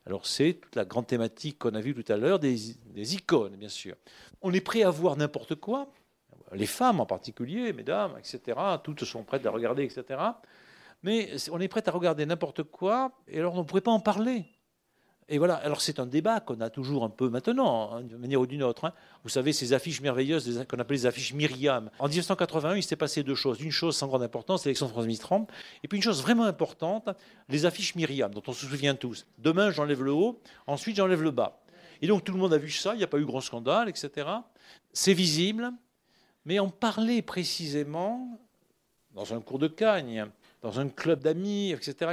Alors, c'est toute la grande thématique qu'on a vue tout à l'heure des icônes, bien sûr. On est prêt à voir n'importe quoi, les femmes en particulier, mesdames, etc. Toutes sont prêtes à regarder, etc. Mais on est prêt à regarder n'importe quoi, et alors on ne pourrait pas en parler. Et voilà, alors c'est un débat qu'on a toujours un peu maintenant, hein, d'une manière ou d'une autre. Hein. Vous savez, ces affiches merveilleuses qu'on appelait les affiches Myriam. En 1981, il s'est passé deux choses. Une chose sans grande importance, l'élection de François Mitterrand. Et puis une chose vraiment importante, les affiches Myriam, dont on se souvient tous. Demain, j'enlève le haut, ensuite j'enlève le bas. Et donc tout le monde a vu ça, il n'y a pas eu grand scandale, etc. C'est visible, mais en parler précisément dans un cours de Cagne, dans un club d'amis, etc.,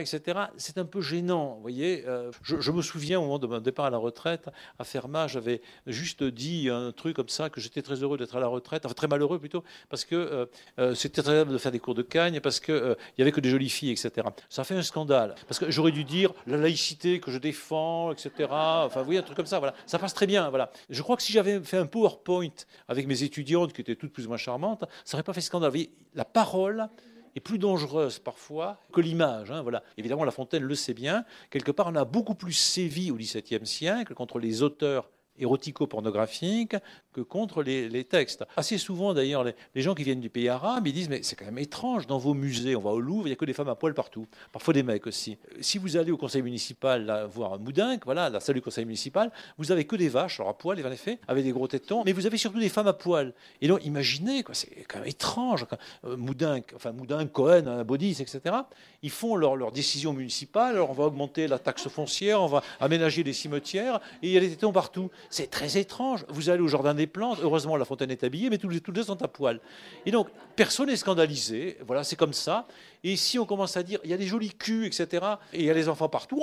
c'est un peu gênant. Vous voyez, je me souviens au moment de mon départ à la retraite, à Fermat, j'avais juste dit un truc comme ça, que j'étais très heureux d'être à la retraite, enfin très malheureux plutôt, parce que c'était très agréable de faire des cours de Cagne, parce qu'il n'y avait que des jolies filles, etc. Ça fait un scandale, parce que j'aurais dû dire la laïcité que je défends, etc. Enfin, vous voyez, un truc comme ça, voilà. Ça passe très bien, voilà. Je crois que si j'avais fait un PowerPoint avec mes étudiantes, qui étaient toutes plus ou moins charmantes, ça n'aurait pas fait scandale. Vous voyez, la parole est plus dangereuse parfois que l'image. Hein, voilà. Évidemment, La Fontaine le sait bien. Quelque part, on a beaucoup plus sévi au XVIIe siècle contre les auteurs érotico-pornographiques que contre les textes. Assez souvent, d'ailleurs, les gens qui viennent du pays arabe, ils disent « Mais c'est quand même étrange, dans vos musées, on va au Louvre, il n'y a que des femmes à poil partout. Parfois des mecs aussi. Si vous allez au conseil municipal là, voir un Moudinque, voilà, la salle du conseil municipal, vous n'avez que des vaches, alors à poil, en effet, avec des gros tétons, mais vous avez surtout des femmes à poil. Et donc, imaginez, quoi, c'est quand même étrange. Moudinque, Cohen, Baudis, etc., ils font leur décision municipale, alors on va augmenter la taxe foncière, on va aménager des cimetières, et il y a des tétons partout. C'est très étrange. Vous allez au Jardin des Plantes, heureusement la Fontaine est habillée, mais tous les deux sont à poil. Et donc, personne n'est scandalisé, voilà, c'est comme ça. Et si on commence à dire, il y a des jolis culs, etc., et il y a les enfants partout,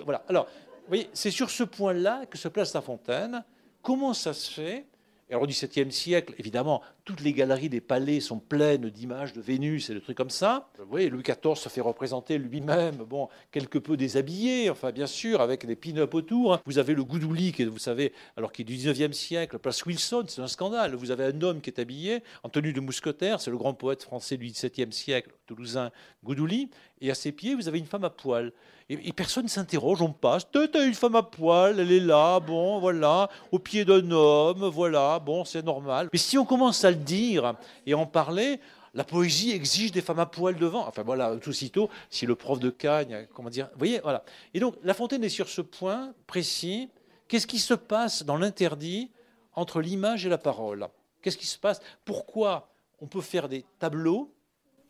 voilà. Alors, vous voyez, c'est sur ce point-là que se place La Fontaine. Comment ça se fait? Alors, au XVIIe siècle, évidemment, toutes les galeries des palais sont pleines d'images de Vénus et de trucs comme ça. Vous voyez, Louis XIV se fait représenter lui-même, bon, quelque peu déshabillé, enfin bien sûr, avec des pin-up autour. Vous avez le Goudouli, qui, vous savez, alors qui est du 19e siècle, place Wilson, c'est un scandale. Vous avez un homme qui est habillé en tenue de mousquetaire, c'est le grand poète français du 17e siècle, toulousain Goudouli, et à ses pieds, vous avez une femme à poil. Et personne ne s'interroge, on passe, t'as une femme à poil, elle est là, bon, voilà, au pied d'un homme, voilà, bon, c'est normal. Mais si on commence à le dire et en parler, la poésie exige des femmes à poil devant. Enfin voilà, tout aussitôt, si le prof de Cagne, comment dire, vous voyez, voilà. Et donc, La Fontaine est sur ce point précis. Qu'est-ce qui se passe dans l'interdit entre l'image et la parole? Qu'est-ce qui se passe? Pourquoi on peut faire des tableaux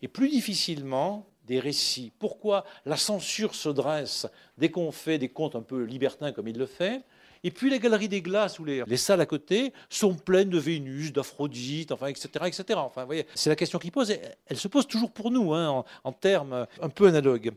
et plus difficilement des récits? Pourquoi la censure se dresse dès qu'on fait des contes un peu libertins comme il le fait? Et puis les galeries des glaces ou les salles à côté sont pleines de Vénus, d'Aphrodite, enfin, etc., etc. Enfin, vous voyez, c'est la question qui pose. Et elle se pose toujours pour nous, hein, en termes un peu analogues.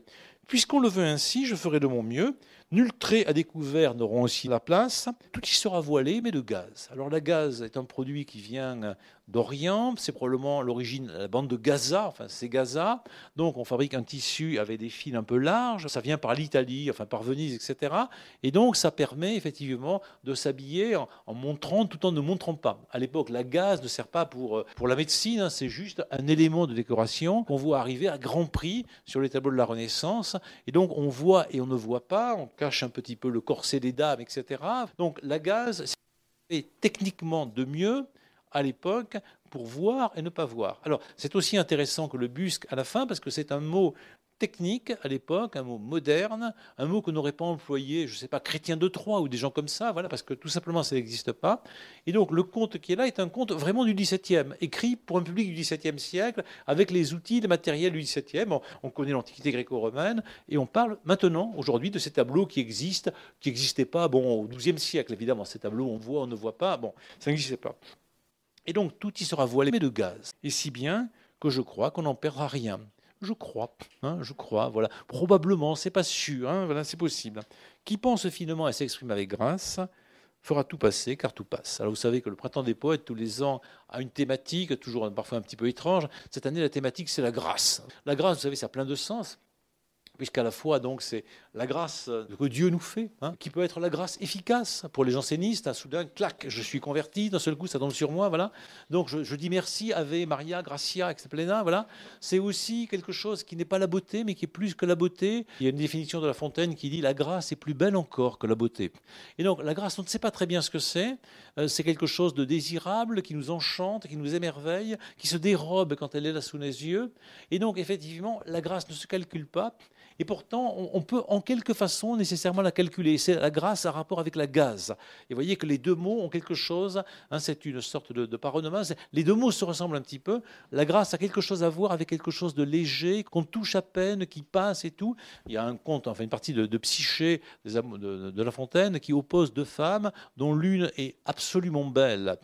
Puisqu'on le veut ainsi, je ferai de mon mieux. Nuls traits à découvert n'auront aussi la place. Tout y sera voilé, mais de gaz. Alors la gaze est un produit qui vient d'Orient. C'est probablement l'origine de la bande de Gaza. Enfin, c'est Gaza. Donc on fabrique un tissu avec des fils un peu larges. Ça vient par l'Italie, enfin par Venise, etc. Et donc ça permet effectivement de s'habiller en montrant tout en ne montrant pas. À l'époque, la gaze ne sert pas pour la médecine. Hein, c'est juste un élément de décoration qu'on voit arriver à grand prix sur les tableaux de la Renaissance. Et donc on voit et on ne voit pas. On cache un petit peu le corset des dames, etc. Donc la gaze, c'est techniquement de mieux à l'époque pour voir et ne pas voir. Alors c'est aussi intéressant que le busque à la fin, parce que c'est un mot technique à l'époque, un mot moderne, un mot que n'aurait pas employé, je ne sais pas, Chrétien de Troyes ou des gens comme ça, voilà, parce que tout simplement ça n'existe pas. Et donc le conte qui est là est un conte vraiment du XVIIe, écrit pour un public du XVIIe siècle, avec les outils, les matériels du XVIIe. On connaît l'Antiquité gréco-romaine, et on parle maintenant, aujourd'hui, de ces tableaux qui existent, qui n'existaient pas, bon, au XIIe siècle, évidemment, ces tableaux, on voit, on ne voit pas, bon, ça n'existait pas. Et donc tout y sera voilé de gaz, et si bien que je crois qu'on n'en perdra rien. Je crois, voilà. Probablement, c'est pas sûr, hein, voilà, c'est possible. Qui pense finement et s'exprime avec grâce fera tout passer, car tout passe. Alors vous savez que le Printemps des poètes, tous les ans, a une thématique, toujours parfois un petit peu étrange. Cette année, la thématique, c'est la grâce. La grâce, vous savez, ça a plein de sens, puisqu'à la fois, donc, c'est la grâce que Dieu nous fait, hein, qui peut être la grâce efficace pour les jansénistes. Soudain, clac, je suis converti, d'un seul coup, ça tombe sur moi, voilà. Donc, je dis merci, Ave Maria, Gracia, ex plena, voilà. C'est aussi quelque chose qui n'est pas la beauté, mais qui est plus que la beauté. Il y a une définition de La Fontaine qui dit « la grâce est plus belle encore que la beauté ». Et donc, la grâce, on ne sait pas très bien ce que c'est. C'est quelque chose de désirable, qui nous enchante, qui nous émerveille, qui se dérobe quand elle est là sous les yeux. Et donc, effectivement, la grâce ne se calcule pas. Et pourtant, on peut en quelque façon nécessairement la calculer. C'est la grâce à rapport avec la gaze. Et vous voyez que les deux mots ont quelque chose, hein, c'est une sorte de paronomase. Les deux mots se ressemblent un petit peu. La grâce a quelque chose à voir avec quelque chose de léger, qu'on touche à peine, qui passe et tout. Il y a un conte, enfin une partie de Psyché de La Fontaine qui oppose deux femmes dont l'une est absolument belle,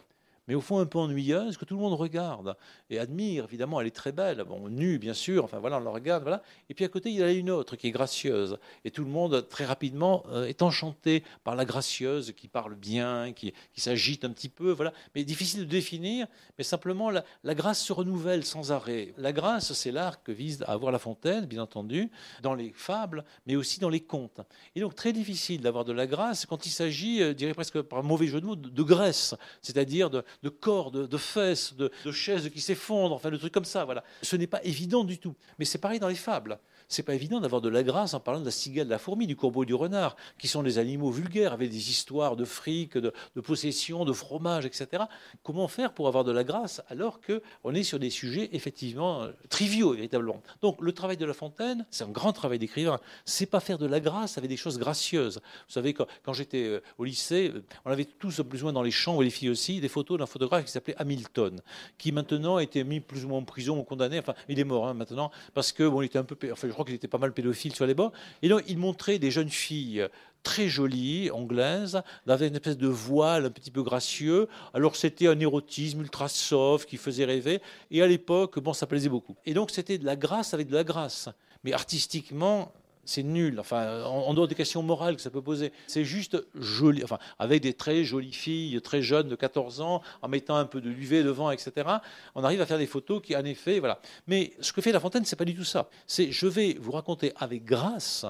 mais au fond un peu ennuyeuse, que tout le monde regarde et admire. Évidemment, elle est très belle, bon, nue bien sûr, enfin voilà, on la regarde, voilà. Et puis à côté, il y a une autre qui est gracieuse, et tout le monde très rapidement est enchanté par la gracieuse qui parle bien, qui s'agite un petit peu, voilà. Mais difficile de définir, mais simplement la grâce se renouvelle sans arrêt. La grâce, c'est l'art que vise à avoir La Fontaine, bien entendu, dans les fables, mais aussi dans les contes. Et donc très difficile d'avoir de la grâce quand il s'agit, je dirais presque par un mauvais jeu de mots, de graisse, c'est-à-dire de corps, de fesses, de chaises qui s'effondrent, enfin de trucs comme ça. Voilà. Ce n'est pas évident du tout. Mais c'est pareil dans les fables. C'est pas évident d'avoir de la grâce en parlant de la cigale, de la fourmi, du corbeau et du renard, qui sont des animaux vulgaires, avec des histoires de fric, de possession, de fromage, etc. Comment faire pour avoir de la grâce alors qu'on est sur des sujets effectivement triviaux, véritablement. Donc le travail de La Fontaine, c'est un grand travail d'écrivain. C'est pas faire de la grâce avec des choses gracieuses. Vous savez, quand j'étais au lycée, on avait tous plus ou moins dans les chambres, et les filles aussi, des photos d'un photographe qui s'appelait Hamilton, qui maintenant a été mis plus ou moins en prison ou condamné. Enfin, il est mort maintenant parce que bon, il était un peu, enfin, je crois qu'il était pas mal pédophile sur les bords. Et donc, il montrait des jeunes filles très jolies, anglaises, avec une espèce de voile un petit peu gracieux. Alors, c'était un érotisme ultra soft qui faisait rêver. Et à l'époque, bon, ça plaisait beaucoup. Et donc, c'était de la grâce avec de la grâce. Mais artistiquement, c'est nul. Enfin, en dehors des questions morales que ça peut poser, c'est juste joli. Enfin, avec des très jolies filles, très jeunes de 14 ans, en mettant un peu de l'UV devant, etc. On arrive à faire des photos qui, en effet, voilà. Mais ce que fait La Fontaine, c'est pas du tout ça. C'est, je vais vous raconter avec grâce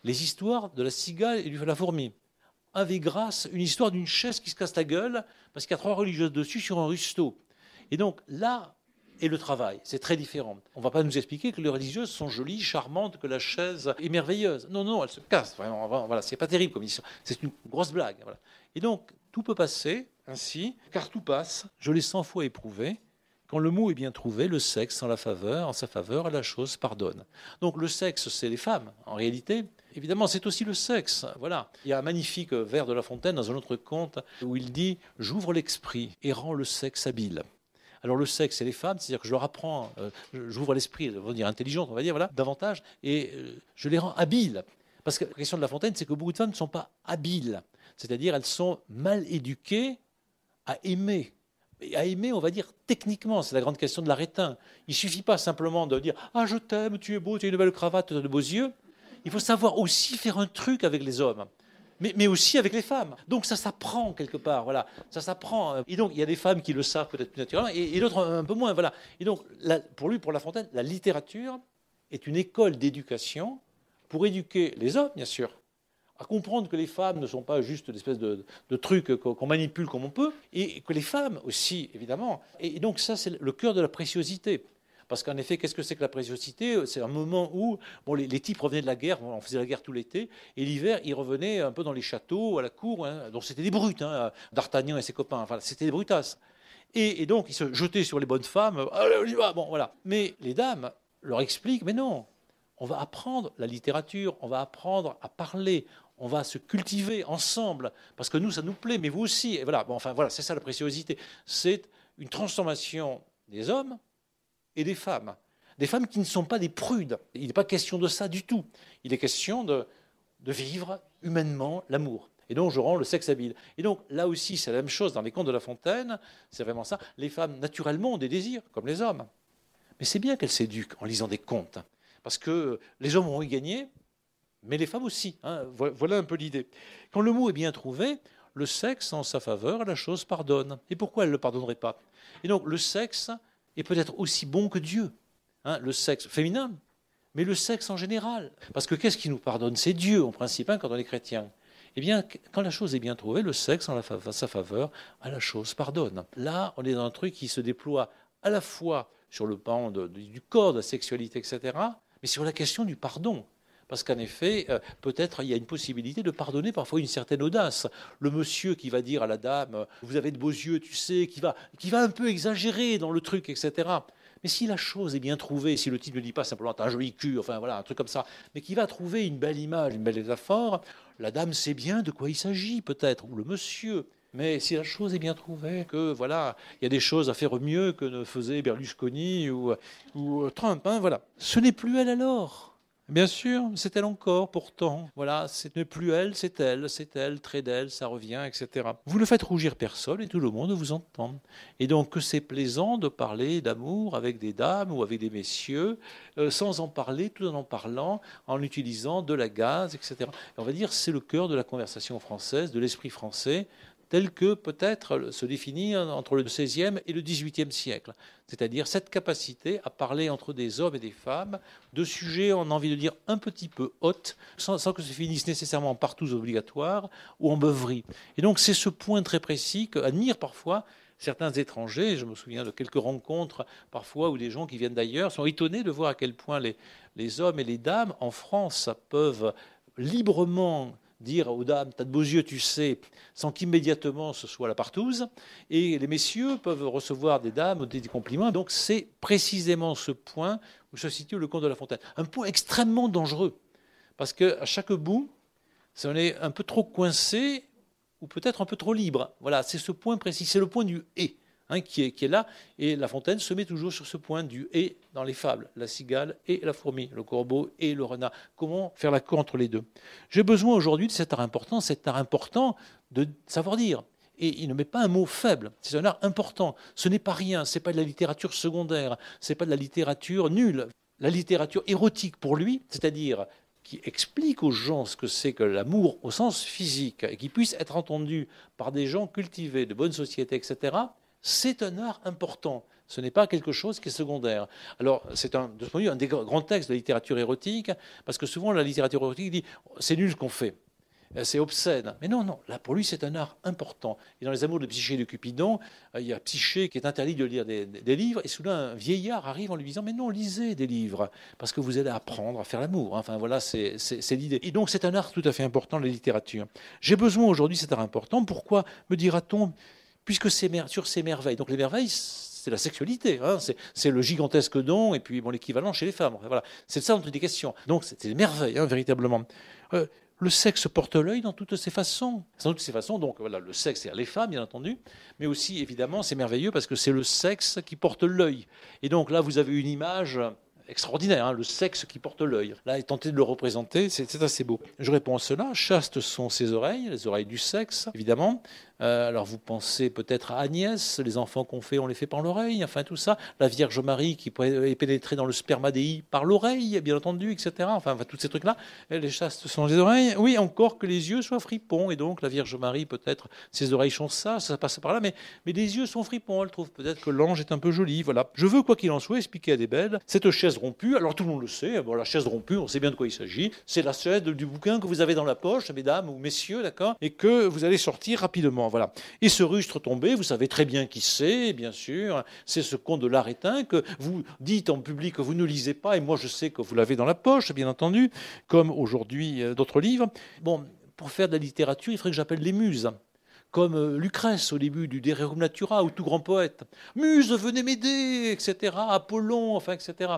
les histoires de la cigale et de la fourmi. Avec grâce, une histoire d'une chaise qui se casse la gueule parce qu'il y a 3 religieuses dessus sur un rusteau. Et donc là est le travail, c'est très différent. On ne va pas nous expliquer que les religieuses sont jolies, charmantes, que la chaise est merveilleuse. Non, non, elle se casse. Vraiment, voilà, c'est pas terrible comme histoire. C'est une grosse blague. Voilà. Et donc, tout peut passer ainsi, car tout passe. Je l'ai 100 fois éprouvé. Quand le mot est bien trouvé, le sexe en sa faveur, la chose pardonne. Donc le sexe, c'est les femmes, en réalité. Évidemment, c'est aussi le sexe. Voilà. Il y a un magnifique vers de La Fontaine dans un autre conte où il dit « J'ouvre l'esprit et rends le sexe habile ». Alors le sexe, c'est les femmes, c'est-à-dire que je leur apprends, j'ouvre l'esprit, on va dire intelligente, on va dire, voilà, davantage, et je les rends habiles. Parce que la question de La Fontaine, c'est que beaucoup de femmes ne sont pas habiles. C'est-à-dire elles sont mal éduquées à aimer. Et à aimer, on va dire techniquement, c'est la grande question de l'arétin. Il ne suffit pas simplement de dire « Ah, je t'aime, tu es beau, tu as une belle cravate, tu as de beaux yeux ». Il faut savoir aussi faire un truc avec les hommes, mais aussi avec les femmes. Donc ça s'apprend quelque part, voilà. Ça s'apprend. Et donc il y a des femmes qui le savent peut-être plus naturellement, et d'autres un peu moins, voilà. Et donc pour La Fontaine, la littérature est une école d'éducation pour éduquer les hommes, bien sûr, à comprendre que les femmes ne sont pas juste l'espèce de trucs qu'on manipule comme on peut, et que les femmes aussi, évidemment. Et donc ça, c'est le cœur de la préciosité. Parce qu'en effet, qu'est-ce que c'est que la préciosité? C'est un moment où les types revenaient de la guerre, on faisait la guerre tout l'été, et l'hiver, ils revenaient un peu dans les châteaux, à la cour, hein, donc c'était des brutes, hein, D'Artagnan et ses copains, enfin, c'était des brutasses. Et donc, ils se jetaient sur les bonnes femmes, allez, on y va, bon, voilà. Mais les dames leur expliquent, mais non, on va apprendre la littérature, on va apprendre à parler, on va se cultiver ensemble, parce que nous, ça nous plaît, mais vous aussi. Et voilà, bon, enfin, voilà, c'est ça la préciosité. C'est une transformation des hommes et des femmes qui ne sont pas des prudes. Il n'est pas question de ça du tout. Il est question de vivre humainement l'amour. Et donc, je rends le sexe habile. Et donc, là aussi, c'est la même chose dans les contes de La Fontaine. C'est vraiment ça. Les femmes, naturellement, ont des désirs, comme les hommes. Mais c'est bien qu'elles s'éduquent en lisant des contes. Parce que les hommes vont y gagner, mais les femmes aussi. Hein. Voilà un peu l'idée. Quand le mot est bien trouvé, le sexe en sa faveur, la chose pardonne. Et pourquoi elle ne le pardonnerait pas? Et donc, le sexe est peut-être aussi bon que Dieu. Hein, le sexe féminin, mais le sexe en général. Parce que qu'est-ce qui nous pardonne? C'est Dieu, en principe, hein, quand on est chrétien. Eh bien, quand la chose est bien trouvée, le sexe en sa faveur, à la chose pardonne. Là, on est dans un truc qui se déploie à la fois sur le pan du corps, de la sexualité, etc., mais sur la question du pardon. Parce qu'en effet, peut-être il y a une possibilité de pardonner parfois une certaine audace. Le monsieur qui va dire à la dame « vous avez de beaux yeux, tu sais », qui va un peu exagérer dans le truc, etc. Mais si la chose est bien trouvée, si le type ne dit pas simplement « t'as un joli cul », enfin voilà, un truc comme ça, mais qui va trouver une belle image, une belle métaphore, la dame sait bien de quoi il s'agit peut-être, ou le monsieur. Mais si la chose est bien trouvée, que voilà, il y a des choses à faire mieux que ne faisait Berlusconi ou Trump, hein, voilà. Ce n'est plus elle alors. Bien sûr, c'est elle encore, pourtant. Voilà, ce n'est plus elle, c'est elle, trait d'elle, ça revient, etc. Vous ne faites rougir personne et tout le monde vous entend. Et donc que c'est plaisant de parler d'amour avec des dames ou avec des messieurs, sans en parler, tout en parlant, en utilisant de la gaze, etc. Et on va dire c'est le cœur de la conversation française, de l'esprit français, tel que peut-être se définit entre le XVIe et le XVIIIe siècle. C'est-à-dire cette capacité à parler entre des hommes et des femmes de sujets, on a envie de dire, un petit peu hautes, sans que ça finisse nécessairement par tous obligatoires ou en beuverie. Et donc c'est ce point très précis qu'admirent parfois certains étrangers. Je me souviens de quelques rencontres parfois où des gens qui viennent d'ailleurs sont étonnés de voir à quel point les hommes et les dames en France peuvent librement dire aux dames, t'as de beaux yeux, tu sais, sans qu'immédiatement ce soit la partouze. Et les messieurs peuvent recevoir des dames des compliments. Donc c'est précisément ce point où se situe le conte de La Fontaine. Un point extrêmement dangereux. Parce qu'à chaque bout, si on est un peu trop coincé ou peut-être un peu trop libre. Voilà, c'est ce point précis. C'est le point du « et ». Hein, qui est là, et La Fontaine se met toujours sur ce point du « et » dans les fables, la cigale et la fourmi, le corbeau et le renard. Comment faire l'accord entre les deux? J'ai besoin aujourd'hui de cet art important de savoir dire. Et il ne met pas un mot faible, c'est un art important. Ce n'est pas rien, ce n'est pas de la littérature secondaire, ce n'est pas de la littérature nulle. La littérature érotique pour lui, c'est-à-dire qui explique aux gens ce que c'est que l'amour au sens physique, et qui puisse être entendu par des gens cultivés, de bonne société, etc., c'est un art important. Ce n'est pas quelque chose qui est secondaire. Alors, c'est de ce point de vue un des grands textes de la littérature érotique, parce que souvent la littérature érotique dit « c'est nul ce qu'on fait ». C'est obscène. Mais non, non, là, pour lui, c'est un art important. Et dans les amours de Psyché et de Cupidon, il y a Psyché qui est interdit de lire des livres, et soudain, un vieillard arrive en lui disant « Mais non, lisez des livres, parce que vous allez apprendre à faire l'amour. » Enfin, voilà, c'est l'idée. Et donc, c'est un art tout à fait important, la littérature. J'ai besoin aujourd'hui, c'est un art important. Pourquoi, me dira-t-on, puisque sur ces merveilles. Donc, les merveilles, c'est la sexualité, hein, c'est le gigantesque don, et puis bon, l'équivalent chez les femmes. Enfin, voilà. C'est de ça dont il est question. Donc, c'est des merveilles, hein, véritablement. Le sexe porte l'œil dans toutes ses façons. Dans toutes ses façons, donc voilà, le sexe, c'est les femmes, bien entendu, mais aussi, évidemment, c'est merveilleux parce que c'est le sexe qui porte l'œil. Et donc là, vous avez une image extraordinaire, hein, le sexe qui porte l'œil. Là, tenter de le représenter, c'est assez beau. Je réponds à cela. Chastes sont ses oreilles, les oreilles du sexe, évidemment. Alors vous pensez peut-être à Agnès, les enfants qu'on fait, on les fait par l'oreille, enfin tout ça. La Vierge Marie qui est pénétrée dans le spermadéi par l'oreille, bien entendu, etc. Enfin tous ces trucs-là. Les chastes sont les oreilles. Oui, encore que les yeux soient fripons. Et donc la Vierge Marie, peut-être, ses oreilles sont ça passe par là. Mais les yeux sont fripons. Elle trouve peut-être que l'ange est un peu joli. Voilà. Je veux, quoi qu'il en soit, expliquer à des belles cette chaise rompue. Alors tout le monde le sait. Bon, la chaise rompue, on sait bien de quoi il s'agit. C'est la chaise du bouquin que vous avez dans la poche, mesdames ou messieurs, d'accord, et que vous allez sortir rapidement. Voilà. Et ce rustre tombé, vous savez très bien qui c'est, bien sûr. C'est ce conte de l'Arétin que vous dites en public que vous ne lisez pas, et moi je sais que vous l'avez dans la poche, bien entendu, comme aujourd'hui d'autres livres. Bon, pour faire de la littérature, il faudrait que j'appelle les muses. Comme Lucrèce au début du De Rerum Natura, ou tout grand poète. Muses, venez m'aider, etc. Apollon, enfin, etc.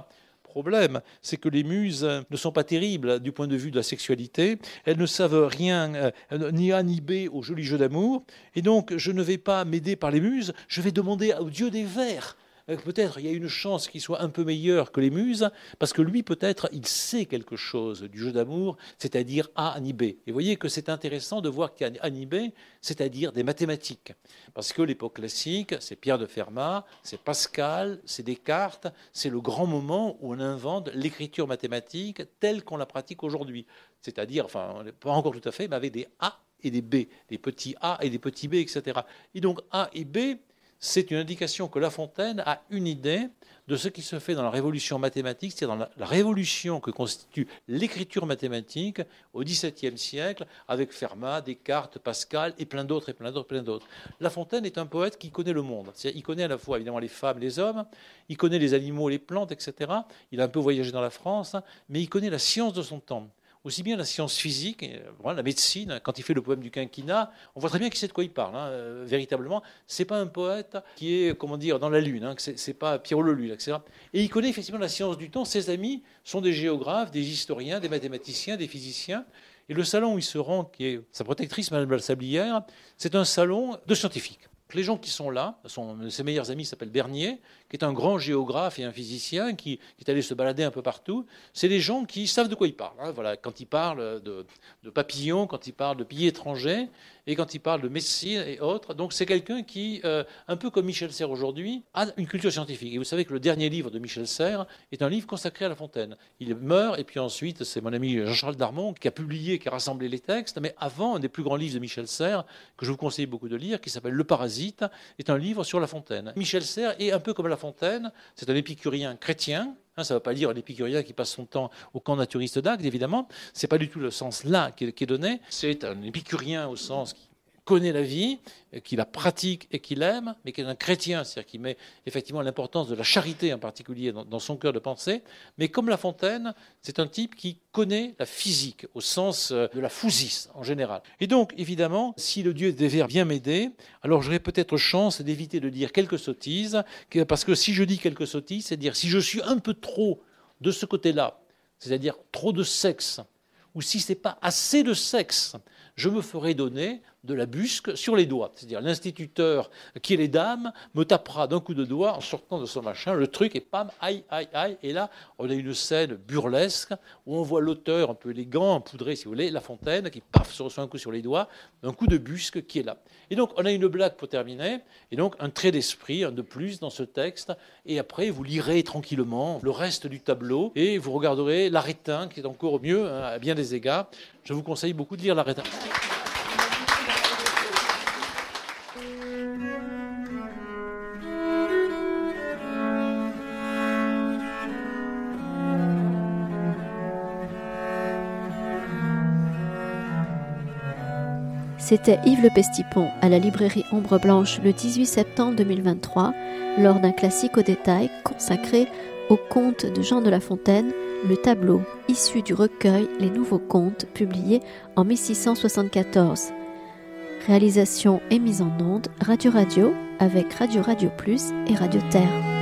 Problème, c'est que les muses ne sont pas terribles du point de vue de la sexualité. Elles ne savent rien, ni A ni B au joli jeu d'amour. Et donc, je ne vais pas m'aider par les muses, je vais demander au dieu des vers. Peut-être il y a une chance qu'il soit un peu meilleur que les muses, parce que lui, peut-être, il sait quelque chose du jeu d'amour, c'est-à-dire A ni B. Et vous voyez que c'est intéressant de voir qu'il y a A ni B, c'est-à-dire des mathématiques. Parce que l'époque classique, c'est Pierre de Fermat, c'est Pascal, c'est Descartes, c'est le grand moment où on invente l'écriture mathématique telle qu'on la pratique aujourd'hui. C'est-à-dire, enfin, pas encore tout à fait, mais avec des A et des B, des petits A et des petits B, etc. Et donc A et B, c'est une indication que La Fontaine a une idée de ce qui se fait dans la révolution mathématique, c'est-à-dire dans la révolution que constitue l'écriture mathématique au XVIIe siècle, avec Fermat, Descartes, Pascal et plein d'autres, et plein d'autres, plein d'autres. La Fontaine est un poète qui connaît le monde. Il connaît à la fois évidemment les femmes, les hommes, il connaît les animaux, les plantes, etc. Il a un peu voyagé dans la France, mais il connaît la science de son temps. Aussi bien la science physique, la médecine, quand il fait le poème du quinquennat, on voit très bien qu'il sait de quoi il parle, hein, véritablement. C'est pas un poète qui est, comment dire, dans la lune, hein, c'est pas Pierrot Lelue, etc. Et il connaît effectivement la science du temps. Ses amis sont des géographes, des historiens, des mathématiciens, des physiciens. Et le salon où il se rend, qui est sa protectrice, Madame la Sablière, c'est un salon de scientifiques. Les gens qui sont là, ses meilleurs amis s'appellent Bernier, qui est un grand géographe et un physicien qui est allé se balader un peu partout. C'est des gens qui savent de quoi ils parlent. Hein. Voilà, quand ils parlent de papillons, quand ils parlent de pays étrangers, et quand ils parlent de médecine et autres. Donc c'est quelqu'un qui, un peu comme Michel Serres aujourd'hui, a une culture scientifique. Et vous savez que le dernier livre de Michel Serres est un livre consacré à La Fontaine. Il meurt, et puis ensuite, c'est mon ami Jean-Charles Darmon qui a publié, qui a rassemblé les textes. Mais avant, un des plus grands livres de Michel Serres, que je vous conseille beaucoup de lire, qui s'appelle Le Parasite, est un livre sur La Fontaine. Michel Serres est un peu comme La Fontaine, c'est un épicurien chrétien. Ça ne veut pas dire un épicurien qui passe son temps au camp naturiste d'Agde, évidemment. Ce n'est pas du tout le sens là qui est donné. C'est un épicurien au sens qui connaît la vie, qui la pratique et qui l'aime, mais qui est un chrétien, c'est-à-dire qui met effectivement l'importance de la charité en particulier dans son cœur de pensée. Mais comme La Fontaine, c'est un type qui connaît la physique au sens de la phousis en général. Et donc, évidemment, si le dieu des vers vient m'aider, alors j'aurai peut-être chance d'éviter de dire quelques sottises, parce que si je dis quelques sottises, c'est-à-dire si je suis un peu trop de ce côté-là, c'est-à-dire trop de sexe, ou si ce n'est pas assez de sexe, je me ferai donner de la busque sur les doigts. C'est-à-dire l'instituteur qui est les dames me tapera d'un coup de doigt en sortant de son machin, le truc, et pam, aïe, aïe, aïe. Et là, on a une scène burlesque où on voit l'auteur un peu élégant, empoudré, si vous voulez, La Fontaine, qui paf, se reçoit un coup sur les doigts, un coup de busque qui est là. Et donc, on a une blague pour terminer, et donc un trait d'esprit, un de plus dans ce texte, et après, vous lirez tranquillement le reste du tableau, et vous regarderez l'Arétin, qui est encore mieux, hein, à bien des égards. Je vous conseille beaucoup de lire l'Arétin. C'était Yves Le Pestipon à la librairie Ombre Blanche le 18 septembre 2023 lors d'un classique au détail consacré au conte de Jean de La Fontaine, le tableau issu du recueil Les Nouveaux Contes publié en 1674. Réalisation et mise en onde Radio avec Radio Plus et Radio Terre.